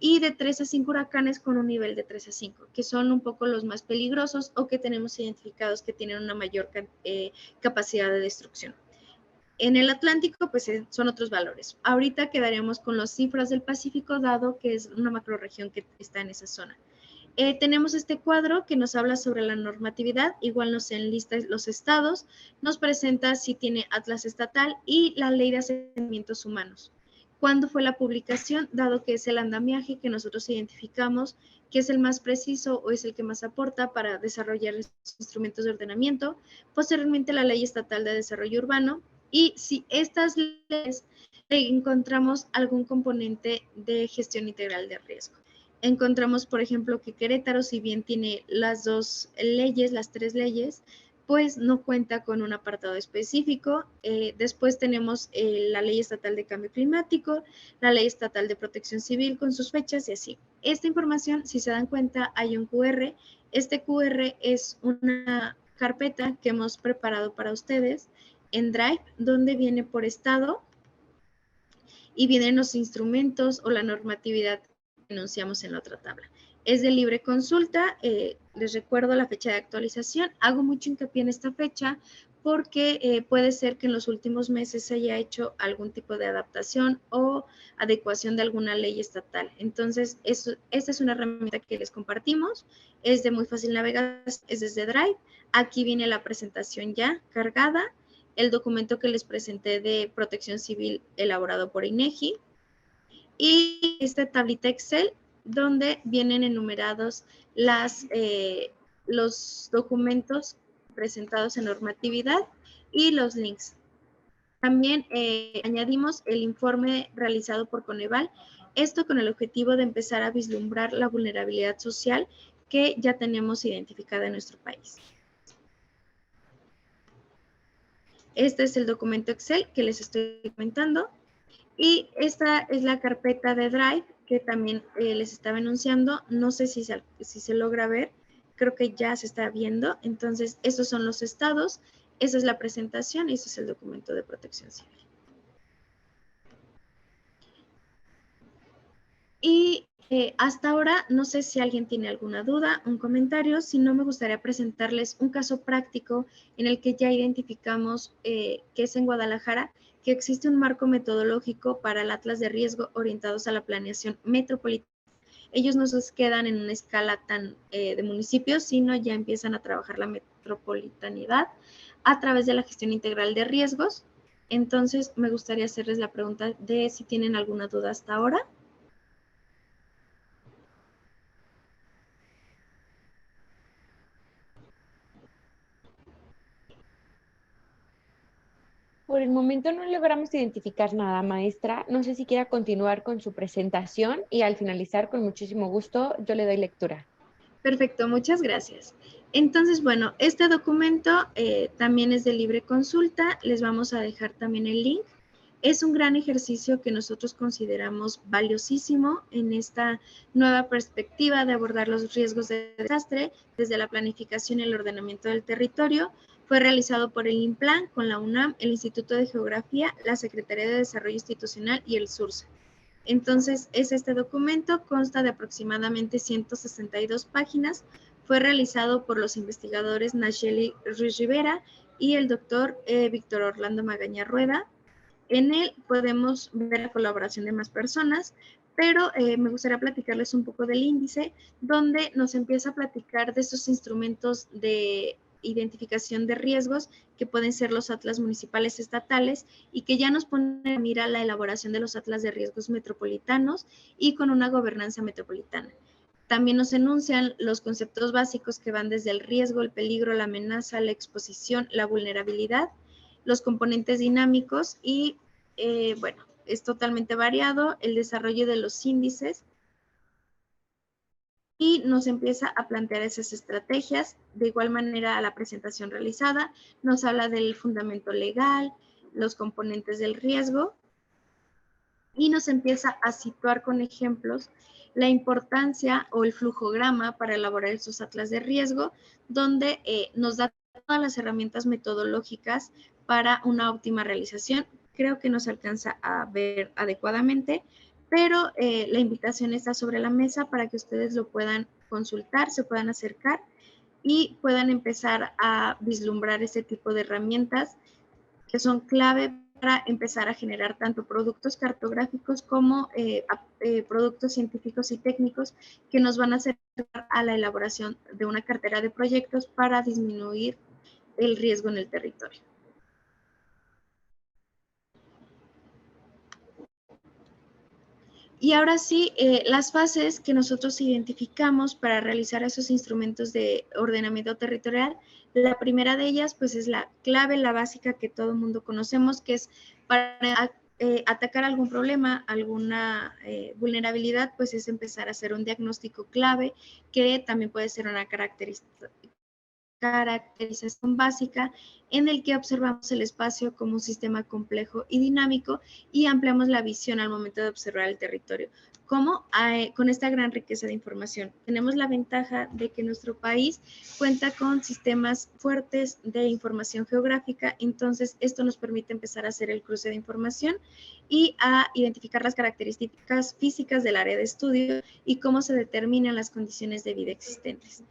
y de 3 a 5 huracanes con un nivel de 3 a 5, que son un poco los más peligrosos o que tenemos identificados que tienen una mayor capacidad de destrucción. En el Atlántico, pues son otros valores. Ahorita quedaríamos con las cifras del Pacífico, dado que es una macrorregión que está en esa zona. Tenemos este cuadro que nos habla sobre la normatividad, igual nos enlista los estados, nos presenta si tiene atlas estatal y la ley de asentamientos humanos. ¿Cuándo fue la publicación? Dado que es el andamiaje que nosotros identificamos que es el más preciso o es el que más aporta para desarrollar estos instrumentos de ordenamiento. Posteriormente la Ley Estatal de Desarrollo Urbano, y si estas leyes encontramos algún componente de gestión integral de riesgo. Encontramos, por ejemplo, que Querétaro, si bien tiene las dos leyes, las tres leyes, pues no cuenta con un apartado específico. Después tenemos la Ley Estatal de Cambio Climático, la Ley Estatal de Protección Civil con sus fechas y así. Esta información, si se dan cuenta, hay un QR. Este QR es una carpeta que hemos preparado para ustedes en Drive, donde viene por estado y vienen los instrumentos o la normatividad que enunciamos en la otra tabla. Es de libre consulta, les recuerdo la fecha de actualización, hago mucho hincapié en esta fecha porque puede ser que en los últimos meses se haya hecho algún tipo de adaptación o adecuación de alguna ley estatal. Entonces, esta es una herramienta que les compartimos, es de muy fácil navegación, es desde Drive, aquí viene la presentación ya cargada, el documento que les presenté de protección civil elaborado por INEGI y esta tablita Excel donde vienen enumerados los documentos presentados en normatividad y los links. También añadimos el informe realizado por Coneval, esto con el objetivo de empezar a vislumbrar la vulnerabilidad social que ya tenemos identificada en nuestro país. Este es el documento Excel que les estoy comentando y esta es la carpeta de Drive que también les estaba enunciando. No sé si se logra ver, creo que ya se está viendo. Entonces, estos son los estados, esa es la presentación y este es el documento de protección civil. Y hasta ahora, no sé si alguien tiene alguna duda, un comentario, si no me gustaría presentarles un caso práctico en el que ya identificamos que es en Guadalajara, que existe un marco metodológico para el Atlas de Riesgo orientados a la planeación metropolitana. Ellos no se quedan en una escala tan de municipios, sino ya empiezan a trabajar la metropolitanidad a través de la gestión integral de riesgos. Entonces, me gustaría hacerles la pregunta de si tienen alguna duda hasta ahora. Por el momento no logramos identificar nada, maestra. No sé si quiera continuar con su presentación y al finalizar, con muchísimo gusto, yo le doy lectura. Perfecto, muchas gracias. Entonces, bueno, este documento también es de libre consulta. Les vamos a dejar también el link. Es un gran ejercicio que nosotros consideramos valiosísimo en esta nueva perspectiva de abordar los riesgos de desastre desde la planificación y el ordenamiento del territorio. Fue realizado por el INPLAN con la UNAM, el Instituto de Geografía, la Secretaría de Desarrollo Institucional y el SURSA. Entonces, este documento, consta de aproximadamente 162 páginas, fue realizado por los investigadores Nacheli Ruiz Rivera y el doctor Víctor Orlando Magaña Rueda. En él podemos ver la colaboración de más personas, pero me gustaría platicarles un poco del índice, donde nos empieza a platicar de estos instrumentos de identificación de riesgos que pueden ser los atlas municipales estatales y que ya nos ponen a mira la elaboración de los atlas de riesgos metropolitanos y con una gobernanza metropolitana. También nos enuncian los conceptos básicos que van desde el riesgo, el peligro, la amenaza, la exposición, la vulnerabilidad, los componentes dinámicos y, bueno, es totalmente variado el desarrollo de los índices y nos empieza a plantear esas estrategias. De igual manera, a la presentación realizada nos habla del fundamento legal, los componentes del riesgo y nos empieza a situar con ejemplos la importancia o el flujograma para elaborar estos atlas de riesgo, donde nos da todas las herramientas metodológicas para una óptima realización. Creo que nos alcanza a ver adecuadamente, pero la invitación está sobre la mesa para que ustedes lo puedan consultar, se puedan acercar y puedan empezar a vislumbrar este tipo de herramientas que son clave para empezar a generar tanto productos cartográficos como productos científicos y técnicos que nos van a acercar a la elaboración de una cartera de proyectos para disminuir el riesgo en el territorio. Y ahora sí, las fases que nosotros identificamos para realizar esos instrumentos de ordenamiento territorial, la primera de ellas pues es la clave, la básica que todo el mundo conocemos, que es para atacar algún problema, alguna vulnerabilidad, pues es empezar a hacer un diagnóstico clave, que también puede ser una caracterización básica en el que observamos el espacio como un sistema complejo y dinámico y ampliamos la visión al momento de observar el territorio. ¿Cómo? Con esta gran riqueza de información. Tenemos la ventaja de que nuestro país cuenta con sistemas fuertes de información geográfica, entonces esto nos permite empezar a hacer el cruce de información y a identificar las características físicas del área de estudio y cómo se determinan las condiciones de vida existentes.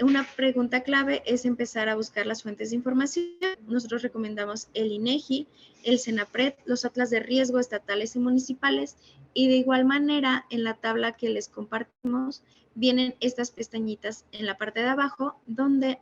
Una pregunta clave es empezar a buscar las fuentes de información. Nosotros recomendamos el INEGI, el CENAPRED, los atlas de riesgo estatales y municipales, y de igual manera en la tabla que les compartimos vienen estas pestañitas en la parte de abajo donde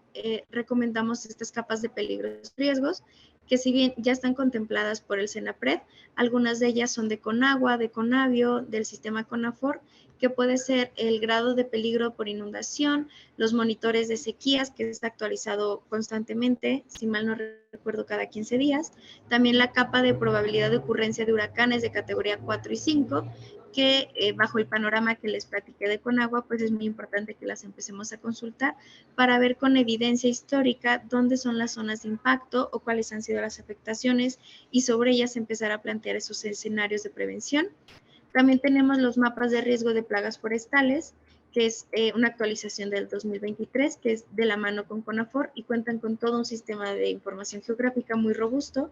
recomendamos estas capas de peligros y riesgos que si bien ya están contempladas por el CENAPRED, algunas de ellas son de CONAGUA, de CONAVIO, del sistema CONAFOR, que puede ser el grado de peligro por inundación, los monitores de sequías, que está actualizado constantemente, si mal no recuerdo, cada 15 días. También la capa de probabilidad de ocurrencia de huracanes de categoría 4 y 5, que bajo el panorama que les platiqué de Conagua, pues es muy importante que las empecemos a consultar para ver con evidencia histórica dónde son las zonas de impacto o cuáles han sido las afectaciones y sobre ellas empezar a plantear esos escenarios de prevención. También tenemos los mapas de riesgo de plagas forestales, que es una actualización del 2023, que es de la mano con CONAFOR y cuentan con todo un sistema de información geográfica muy robusto.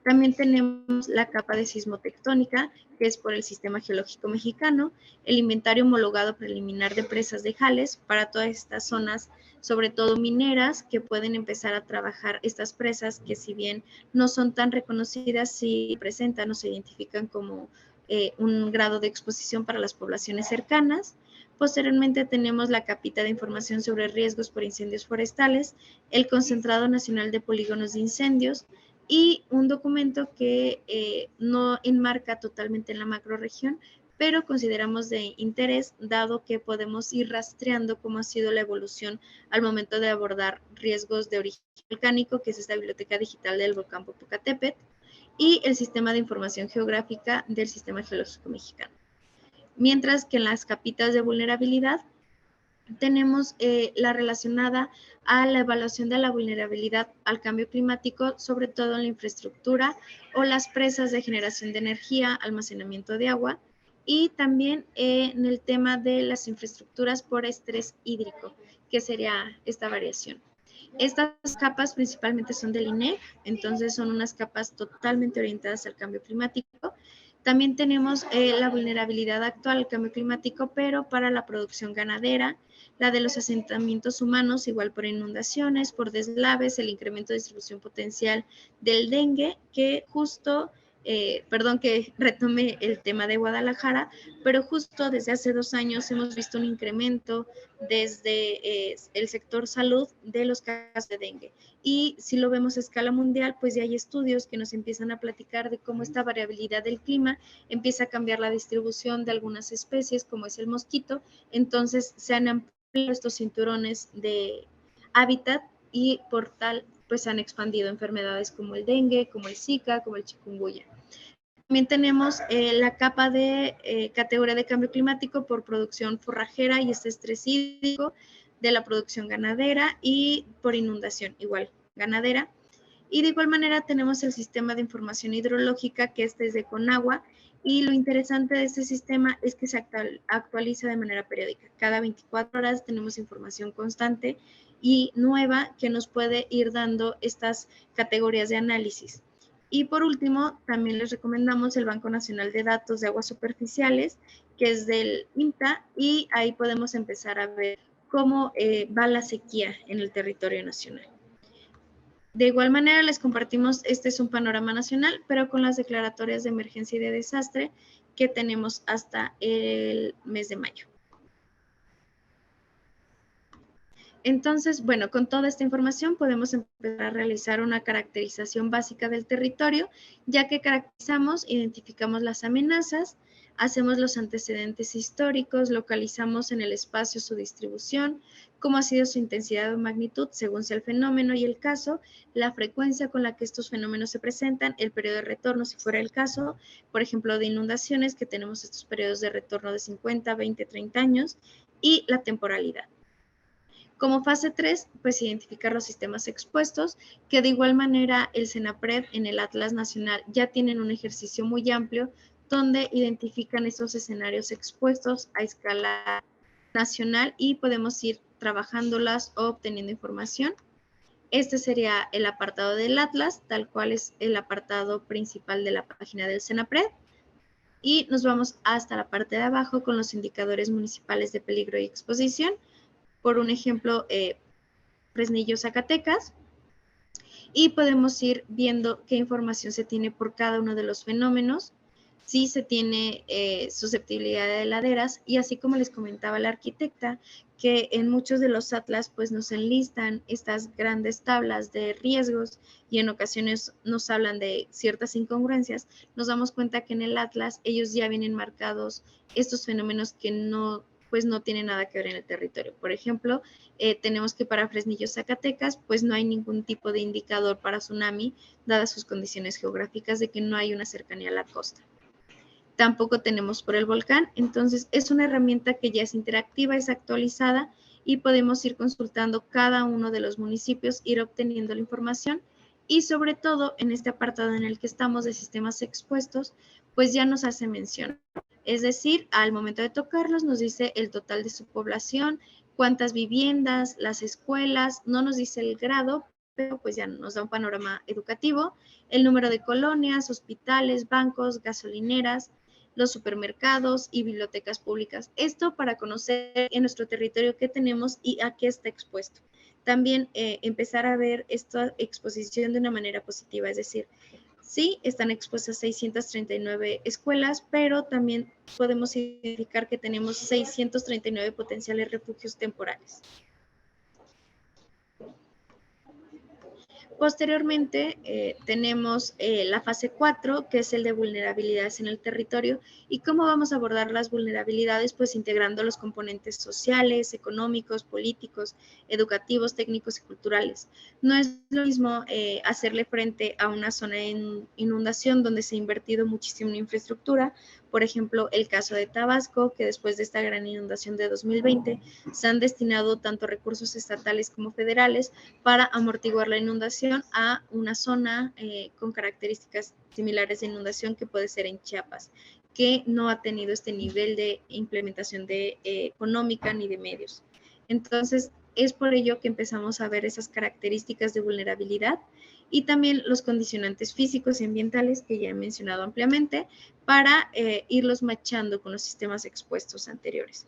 También tenemos la capa de sismotectónica, que es por el Sistema Geológico Mexicano, el inventario homologado preliminar de presas de jales para todas estas zonas, sobre todo mineras, que pueden empezar a trabajar estas presas que si bien no son tan reconocidas, sí presentan o se identifican como un grado de exposición para las poblaciones cercanas. Posteriormente tenemos la capita de información sobre riesgos por incendios forestales, el Concentrado Nacional de Polígonos de Incendios y un documento que no enmarca totalmente en la macrorregión, pero consideramos de interés dado que podemos ir rastreando cómo ha sido la evolución al momento de abordar riesgos de origen volcánico, que es esta biblioteca digital del volcán Popocatépetl, y el sistema de información geográfica del Sistema Geológico Mexicano. Mientras que en las capitas de vulnerabilidad tenemos la relacionada a la evaluación de la vulnerabilidad al cambio climático, sobre todo en la infraestructura o las presas de generación de energía, almacenamiento de agua, y también en el tema de las infraestructuras por estrés hídrico, que sería esta variación. Estas capas principalmente son del INEC, entonces son unas capas totalmente orientadas al cambio climático. También tenemos la vulnerabilidad actual al cambio climático, pero para la producción ganadera, la de los asentamientos humanos, igual por inundaciones, por deslaves, el incremento de distribución potencial del dengue, que justo, perdón que retome el tema de Guadalajara, pero justo desde hace 2 años hemos visto un incremento desde el sector salud de los casos de dengue. Y si lo vemos a escala mundial, pues ya hay estudios que nos empiezan a platicar de cómo esta variabilidad del clima empieza a cambiar la distribución de algunas especies, como es el mosquito. Entonces se han ampliado estos cinturones de hábitat y por tal, pues han expandido enfermedades como el dengue, como el Zika, como el chikungunya. También tenemos la capa de categoría de cambio climático por producción forrajera y este estrés hídrico, de la producción ganadera y por inundación, igual ganadera. Y de igual manera tenemos el sistema de información hidrológica, que este es de Conagua, y lo interesante de este sistema es que se actualiza de manera periódica. Cada 24 horas tenemos información constante y nueva que nos puede ir dando estas categorías de análisis. Y por último, también les recomendamos el Banco Nacional de Datos de Aguas Superficiales, que es del INTA, y ahí podemos empezar a ver cómo va la sequía en el territorio nacional. De igual manera, les compartimos, este es un panorama nacional, pero con las declaratorias de emergencia y de desastre que tenemos hasta el mes de mayo. Entonces, bueno, con toda esta información podemos empezar a realizar una caracterización básica del territorio, ya que caracterizamos, identificamos las amenazas, hacemos los antecedentes históricos, localizamos en el espacio su distribución, cómo ha sido su intensidad o magnitud según sea el fenómeno y el caso, la frecuencia con la que estos fenómenos se presentan, el periodo de retorno si fuera el caso, por ejemplo, de inundaciones, que tenemos estos periodos de retorno de 50, 20, 30 años, y la temporalidad. Como fase 3, pues identificar los sistemas expuestos, que de igual manera el CENAPRED en el Atlas Nacional ya tienen un ejercicio muy amplio donde identifican estos escenarios expuestos a escala nacional y podemos ir trabajándolas o obteniendo información. Este sería el apartado del Atlas, tal cual es el apartado principal de la página del CENAPRED. Y nos vamos hasta la parte de abajo con los indicadores municipales de peligro y exposición. Por un ejemplo, Fresnillo, Zacatecas, y podemos ir viendo qué información se tiene por cada uno de los fenómenos, si se tiene susceptibilidad de laderas, y así como les comentaba la arquitecta, que en muchos de los atlas pues nos enlistan estas grandes tablas de riesgos y en ocasiones nos hablan de ciertas incongruencias, nos damos cuenta que en el atlas ellos ya vienen marcados estos fenómenos que no tienen nada que ver en el territorio. Por ejemplo, tenemos que para Fresnillo, Zacatecas, pues no hay ningún tipo de indicador para tsunami, dadas sus condiciones geográficas de que no hay una cercanía a la costa. Tampoco tenemos por el volcán, entonces es una herramienta que ya es interactiva, es actualizada y podemos ir consultando cada uno de los municipios, ir obteniendo la información y sobre todo en este apartado en el que estamos de sistemas expuestos, pues ya nos hace mención. Es decir, al momento de tocarlos nos dice el total de su población, cuántas viviendas, las escuelas, no nos dice el grado, pero pues ya nos da un panorama educativo, el número de colonias, hospitales, bancos, gasolineras, los supermercados y bibliotecas públicas. Esto para conocer en nuestro territorio qué tenemos y a qué está expuesto. También empezar a ver esta exposición de una manera positiva, es decir, sí, están expuestas 639 escuelas, pero también podemos identificar que tenemos 639 potenciales refugios temporales. Posteriormente, tenemos la fase 4, que es el de vulnerabilidades en el territorio. ¿Y cómo vamos a abordar las vulnerabilidades? Pues integrando los componentes sociales, económicos, políticos, educativos, técnicos y culturales. No es lo mismo hacerle frente a una zona en inundación donde se ha invertido muchísimo en infraestructura. Por ejemplo, el caso de Tabasco, que después de esta gran inundación de 2020, se han destinado tanto recursos estatales como federales para amortiguar la inundación a una zona con características similares de inundación que puede ser en Chiapas, que no ha tenido este nivel de implementación económica ni de medios. Entonces, es por ello que empezamos a ver esas características de vulnerabilidad y también los condicionantes físicos y ambientales que ya he mencionado ampliamente para irlos machando con los sistemas expuestos anteriores.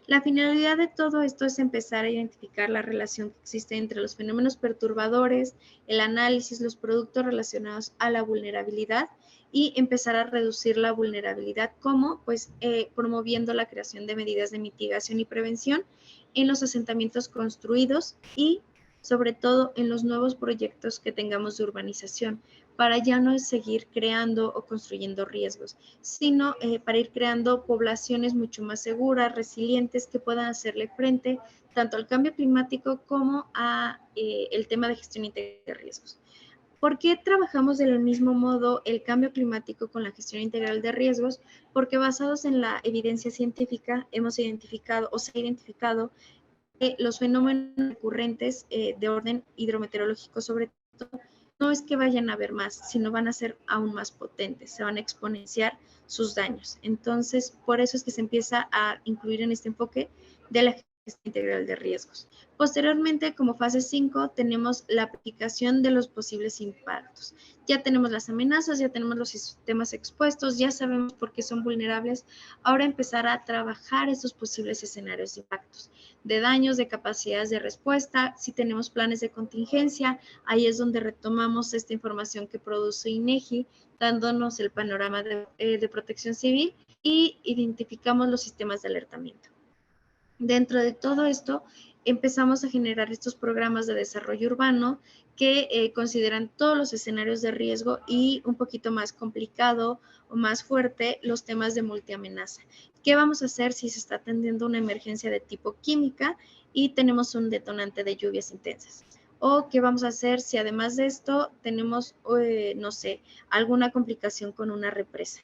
La finalidad de todo esto es empezar a identificar la relación que existe entre los fenómenos perturbadores, el análisis, los productos relacionados a la vulnerabilidad y empezar a reducir la vulnerabilidad como pues promoviendo la creación de medidas de mitigación y prevención en los asentamientos construidos y sobre todo en los nuevos proyectos que tengamos de urbanización, para ya no seguir creando o construyendo riesgos, sino para ir creando poblaciones mucho más seguras, resilientes, que puedan hacerle frente tanto al cambio climático como a el tema de gestión integral de riesgos. ¿Por qué trabajamos del mismo modo el cambio climático con la gestión integral de riesgos? Porque basados en la evidencia científica hemos identificado o se ha identificado que los fenómenos recurrentes de orden hidrometeorológico sobre todo no es que vayan a haber más, sino van a ser aún más potentes, se van a exponenciar sus daños. Entonces, por eso es que se empieza a incluir en este enfoque de la integral de riesgos. Posteriormente, como fase 5, tenemos la aplicación de los posibles impactos. Ya tenemos las amenazas, ya tenemos los sistemas expuestos, ya sabemos por qué son vulnerables. Ahora empezar a trabajar esos posibles escenarios de impactos, de daños, de capacidades de respuesta. Si tenemos planes de contingencia, ahí es donde retomamos esta información que produce INEGI, dándonos el panorama de protección civil y identificamos los sistemas de alertamiento. Dentro de todo esto, empezamos a generar estos programas de desarrollo urbano que consideran todos los escenarios de riesgo y un poquito más complicado o más fuerte los temas de multiamenaza. ¿Qué vamos a hacer si se está atendiendo una emergencia de tipo química y tenemos un detonante de lluvias intensas? ¿O qué vamos a hacer si además de esto tenemos, no sé, alguna complicación con una represa?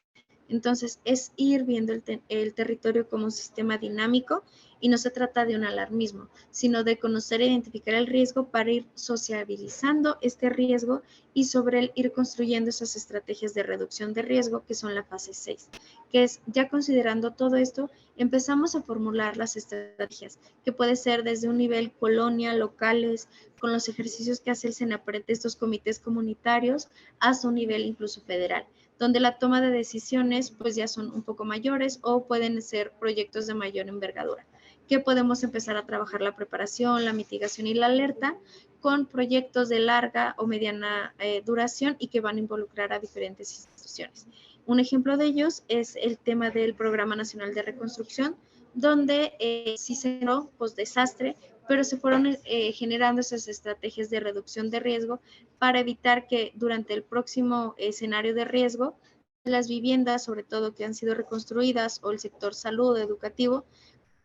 Entonces, es ir viendo el territorio como un sistema dinámico y no se trata de un alarmismo, sino de conocer e identificar el riesgo para ir sociabilizando este riesgo y sobre él ir construyendo esas estrategias de reducción de riesgo que son la fase 6, que es ya considerando todo esto, empezamos a formular las estrategias, que puede ser desde un nivel colonia, locales, con los ejercicios que hace el SENAPRED de estos comités comunitarios, hasta un nivel incluso federal, donde la toma de decisiones pues ya son un poco mayores o pueden ser proyectos de mayor envergadura, que podemos empezar a trabajar la preparación, la mitigación y la alerta con proyectos de larga o mediana duración y que van a involucrar a diferentes instituciones. Un ejemplo de ellos es el tema del Programa Nacional de Reconstrucción, donde sí se generó post-desastre, pero se fueron generando esas estrategias de reducción de riesgo para evitar que durante el próximo escenario de riesgo, las viviendas, sobre todo que han sido reconstruidas, o el sector salud, educativo,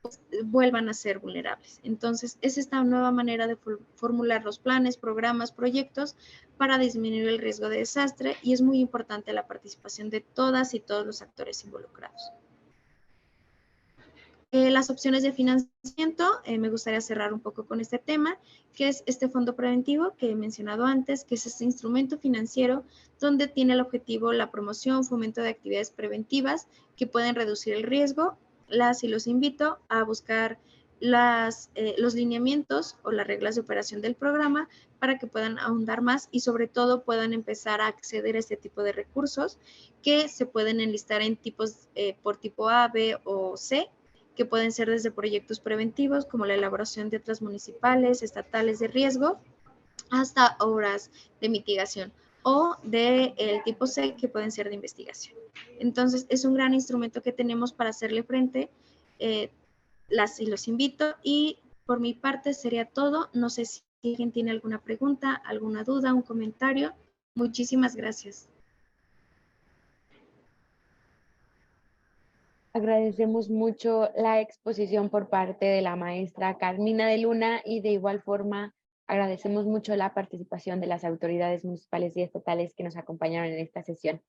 pues, vuelvan a ser vulnerables. Entonces, es esta nueva manera de formular los planes, programas, proyectos para disminuir el riesgo de desastre y es muy importante la participación de todas y todos los actores involucrados. Las opciones de financiamiento, me gustaría cerrar un poco con este tema, que es este fondo preventivo que he mencionado antes, que es este instrumento financiero donde tiene el objetivo la promoción, fomento de actividades preventivas que pueden reducir el riesgo. Y los invito a buscar los lineamientos o las reglas de operación del programa para que puedan ahondar más y sobre todo puedan empezar a acceder a este tipo de recursos que se pueden enlistar en tipos por tipo A, B o C, que pueden ser desde proyectos preventivos como la elaboración de otras municipales, estatales de riesgo, hasta obras de mitigación o del tipo C que pueden ser de investigación. Entonces, es un gran instrumento que tenemos para hacerle frente. Y los invito y por mi parte sería todo. No sé si alguien tiene alguna pregunta, alguna duda, un comentario. Muchísimas gracias. Agradecemos mucho la exposición por parte de la maestra Carmina de Luna y de igual forma agradecemos mucho la participación de las autoridades municipales y estatales que nos acompañaron en esta sesión.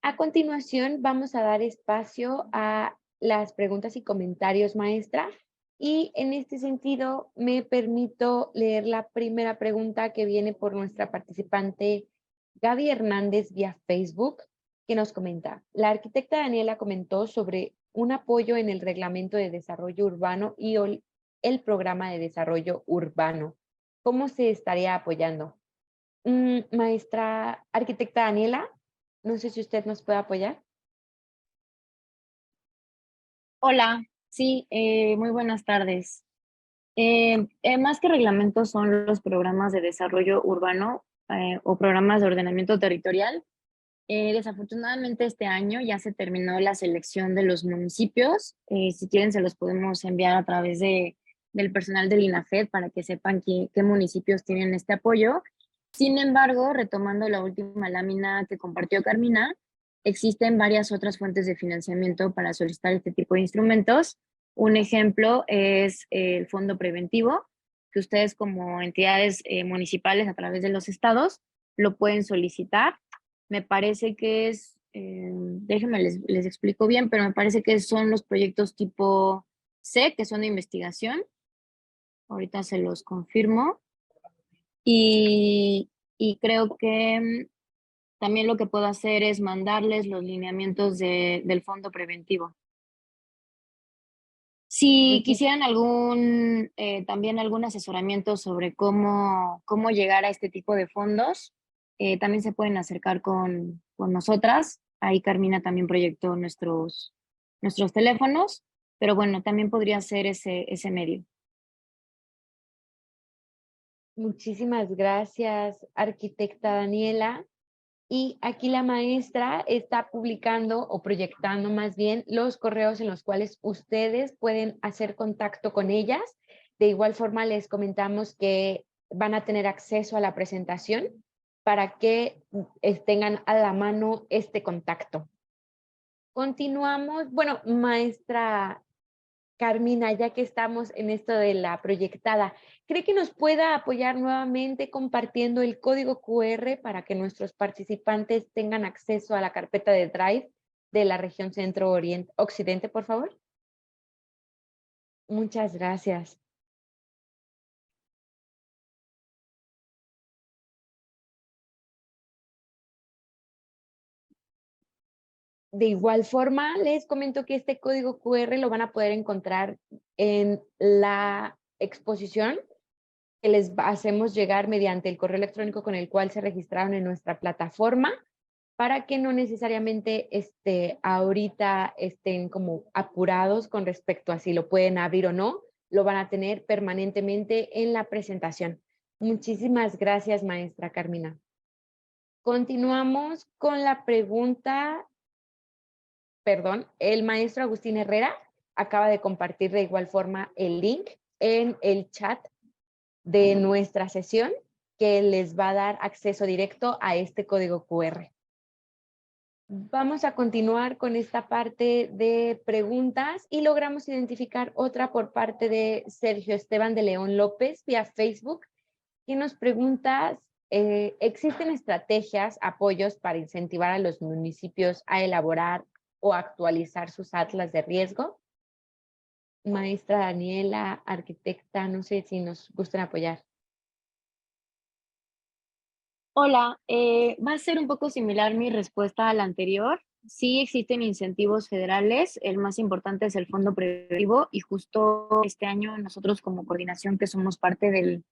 A continuación vamos a dar espacio a las preguntas y comentarios, maestra, y en este sentido me permito leer la primera pregunta que viene por nuestra participante Gaby Hernández vía Facebook, que nos comenta: la arquitecta Daniela comentó sobre un apoyo en el reglamento de desarrollo urbano y el programa de desarrollo urbano. ¿Cómo se estaría apoyando? Maestra arquitecta Daniela, no sé si usted nos puede apoyar. Hola, sí, muy buenas tardes. Más que reglamentos son los programas de desarrollo urbano o programas de ordenamiento territorial. Desafortunadamente este año ya se terminó la selección de los municipios. Si quieren se los podemos enviar a través del personal del INAFED para que sepan qué municipios tienen este apoyo. Sin embargo, retomando la última lámina que compartió Carmina, existen varias otras fuentes de financiamiento para solicitar este tipo de instrumentos. Un ejemplo es el fondo preventivo, que ustedes como entidades municipales a través de los estados lo pueden solicitar. Me parece que es, déjenme les explico bien, pero me parece que son los proyectos tipo C, que son de investigación. Ahorita se los confirmo. Y creo que también lo que puedo hacer es mandarles los lineamientos del fondo preventivo. Si quisieran también algún asesoramiento sobre cómo llegar a este tipo de fondos, también se pueden acercar con nosotras. Ahí Carmina también proyectó nuestros teléfonos, pero bueno, también podría ser ese medio. Muchísimas gracias, arquitecta Daniela. Y aquí la maestra está publicando o proyectando más bien los correos en los cuales ustedes pueden hacer contacto con ellas. De igual forma les comentamos que van a tener acceso a la presentación para que tengan a la mano este contacto. Continuamos. Bueno, maestra Carmina, ya que estamos en esto de la proyectada, ¿cree que nos pueda apoyar nuevamente compartiendo el código QR para que nuestros participantes tengan acceso a la carpeta de Drive de la región Centro-Occidente, por favor? Muchas gracias. De igual forma, les comento que este código QR lo van a poder encontrar en la exposición que les hacemos llegar mediante el correo electrónico con el cual se registraron en nuestra plataforma, para que no necesariamente ahorita estén como apurados con respecto a si lo pueden abrir o no, lo van a tener permanentemente en la presentación. Muchísimas gracias, maestra Carmina. Continuamos con la pregunta, perdón, el maestro Agustín Herrera acaba de compartir de igual forma el link en el chat de nuestra sesión que les va a dar acceso directo a este código QR. Vamos a continuar con esta parte de preguntas y logramos identificar otra por parte de Sergio Esteban de León López vía Facebook, que nos pregunta, ¿existen estrategias, apoyos para incentivar a los municipios a elaborar o actualizar sus atlas de riesgo? Maestra Daniela, arquitecta, no sé si nos gustan apoyar. Hola, va a ser un poco similar mi respuesta a la anterior. Sí existen incentivos federales, el más importante es el Fondo Preventivo y justo este año nosotros como coordinación que somos parte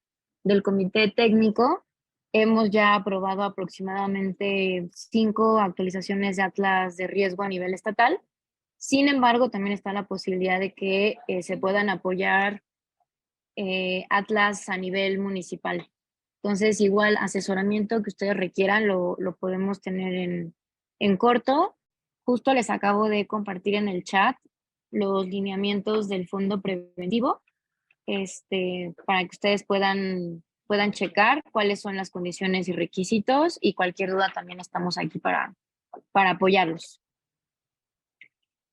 del comité técnico, hemos ya aprobado aproximadamente 5 actualizaciones de atlas de riesgo a nivel estatal. Sin embargo, también está la posibilidad de que se puedan apoyar atlas a nivel municipal. Entonces, igual asesoramiento que ustedes requieran lo podemos tener en corto. Justo les acabo de compartir en el chat los lineamientos del Fondo Preventivo, para que ustedes puedan checar cuáles son las condiciones y requisitos, y cualquier duda también estamos aquí para apoyarlos.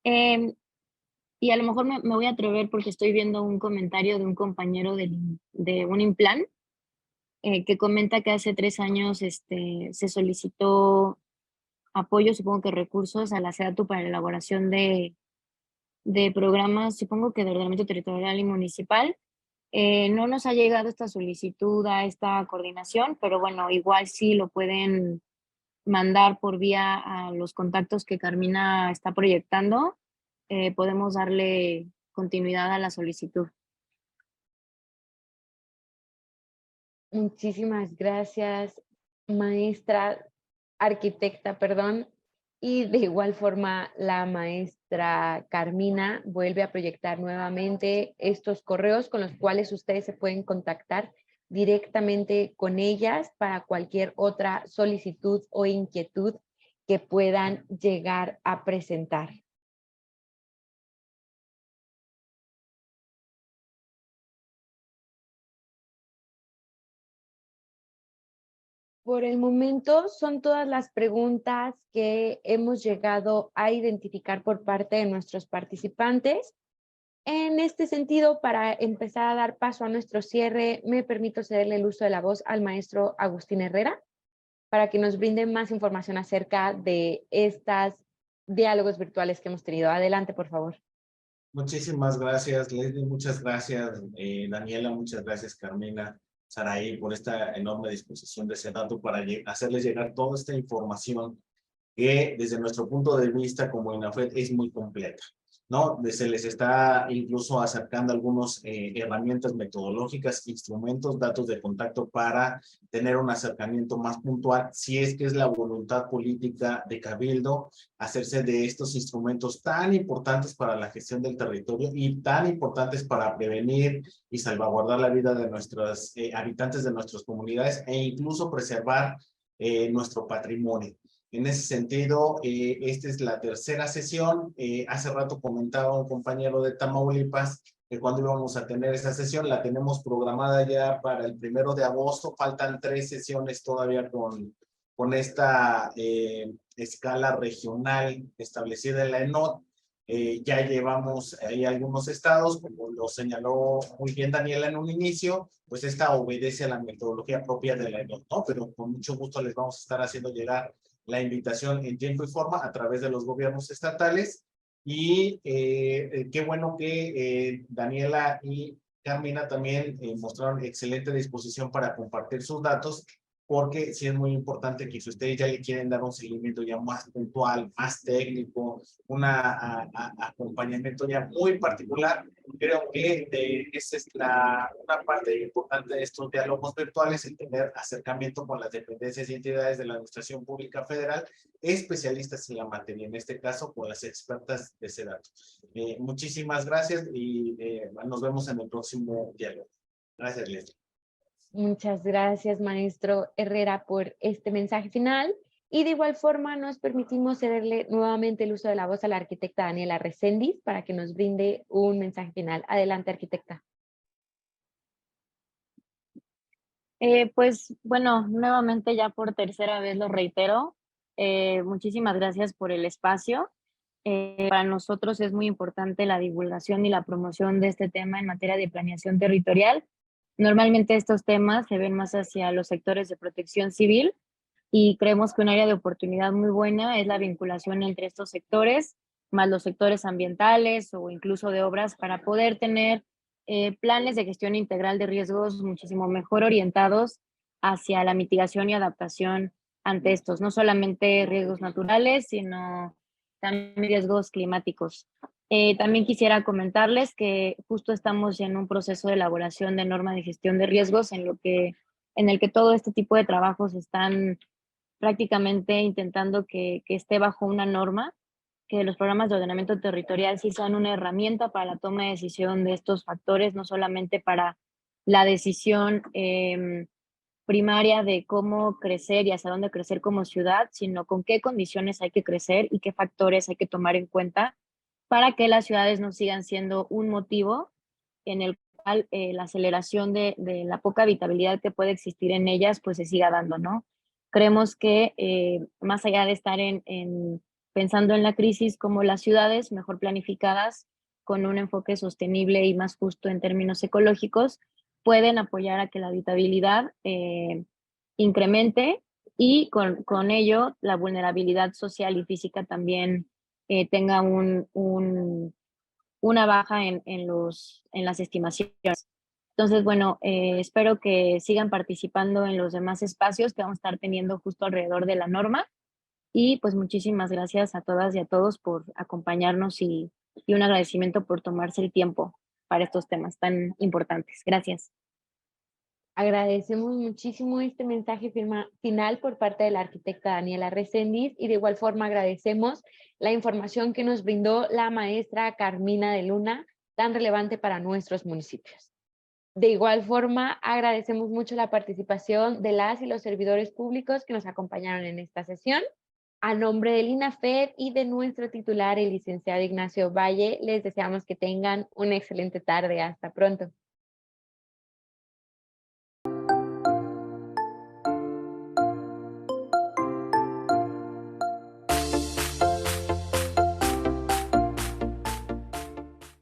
Y a lo mejor me voy a atrever porque estoy viendo un comentario de un compañero de un Implan, que comenta que hace 3 años se solicitó apoyo, supongo que recursos, a la SEDATU para la elaboración de programas, supongo que de ordenamiento territorial y municipal. No nos ha llegado esta solicitud a esta coordinación, pero bueno, igual sí lo pueden mandar por vía a los contactos que Carmina está proyectando. Podemos darle continuidad a la solicitud. Muchísimas gracias, maestra, arquitecta, perdón. Y de igual forma, la maestra Carmina vuelve a proyectar nuevamente estos correos con los cuales ustedes se pueden contactar directamente con ellas para cualquier otra solicitud o inquietud que puedan llegar a presentar. Por el momento son todas las preguntas que hemos llegado a identificar por parte de nuestros participantes. En este sentido, para empezar a dar paso a nuestro cierre, me permito cederle el uso de la voz al maestro Agustín Herrera para que nos brinde más información acerca de estos diálogos virtuales que hemos tenido. Adelante, por favor. Muchísimas gracias, Leslie. Muchas gracias, Daniela. Muchas gracias, Carmina, Saraí, por esta enorme disposición de SEDATU para hacerles llegar toda esta información que desde nuestro punto de vista como INAFED es muy completa. ¿no? Se les está incluso acercando algunas herramientas metodológicas, instrumentos, datos de contacto para tener un acercamiento más puntual, si es que es la voluntad política de Cabildo, hacerse de estos instrumentos tan importantes para la gestión del territorio y tan importantes para prevenir y salvaguardar la vida de nuestros habitantes de nuestras comunidades e incluso preservar nuestro patrimonio. En ese sentido, esta es la tercera sesión. Hace rato comentaba un compañero de Tamaulipas que cuando íbamos a tener esa sesión, la tenemos programada ya para el 1 de agosto. Faltan 3 sesiones todavía con esta escala regional establecida en la ENOT. Ya llevamos ahí algunos estados, como lo señaló muy bien Daniela en un inicio, pues esta obedece a la metodología propia de la ENOT, ¿no? Pero con mucho gusto les vamos a estar haciendo llegar la invitación en tiempo y forma a través de los gobiernos estatales. Y qué bueno que Daniela y Carmina también mostraron excelente disposición para compartir sus datos, porque sí es muy importante que si ustedes ya le quieren dar un seguimiento ya más puntual, más técnico, un acompañamiento ya muy particular, creo que esa es una parte importante de estos diálogos virtuales, el tener acercamiento con las dependencias y entidades de la Administración Pública Federal, especialistas en la materia, en este caso con las expertas de SEDATU. Muchísimas gracias y nos vemos en el próximo diálogo. Gracias, Leslie. Muchas gracias, maestro Herrera, por este mensaje final. Y de igual forma nos permitimos cederle nuevamente el uso de la voz a la arquitecta Daniela Reséndiz para que nos brinde un mensaje final. Adelante, arquitecta. Pues bueno, nuevamente ya por tercera vez lo reitero, muchísimas gracias por el espacio. Para nosotros es muy importante la divulgación y la promoción de este tema en materia de planeación territorial. Normalmente estos temas se ven más hacia los sectores de protección civil y creemos que un área de oportunidad muy buena es la vinculación entre estos sectores, más los sectores ambientales o incluso de obras para poder tener planes de gestión integral de riesgos muchísimo mejor orientados hacia la mitigación y adaptación ante estos, no solamente riesgos naturales, sino también riesgos climáticos. También quisiera comentarles que justo estamos en un proceso de elaboración de norma de gestión de riesgos en el que todo este tipo de trabajos están prácticamente intentando que esté bajo una norma, que los programas de ordenamiento territorial sí sean una herramienta para la toma de decisión de estos factores, no solamente para la decisión primaria de cómo crecer y hacia dónde crecer como ciudad, sino con qué condiciones hay que crecer y qué factores hay que tomar en cuenta para que las ciudades no sigan siendo un motivo en el cual la aceleración de la poca habitabilidad que puede existir en ellas, pues se siga dando, ¿no? Creemos que más allá de estar pensando en la crisis, como las ciudades mejor planificadas, con un enfoque sostenible y más justo en términos ecológicos, pueden apoyar a que la habitabilidad incremente y con ello la vulnerabilidad social y física también tenga una baja en las estimaciones. Entonces, bueno, espero que sigan participando en los demás espacios que vamos a estar teniendo justo alrededor de la norma. Y pues muchísimas gracias a todas y a todos por acompañarnos y un agradecimiento por tomarse el tiempo para estos temas tan importantes. Gracias. Agradecemos muchísimo este mensaje final por parte de la arquitecta Daniela Reséndiz y de igual forma agradecemos la información que nos brindó la maestra Carmina de Luna, tan relevante para nuestros municipios. De igual forma, agradecemos mucho la participación de las y los servidores públicos que nos acompañaron en esta sesión. A nombre del INAFED y de nuestro titular, el licenciado Ignacio Valle, les deseamos que tengan una excelente tarde. Hasta pronto.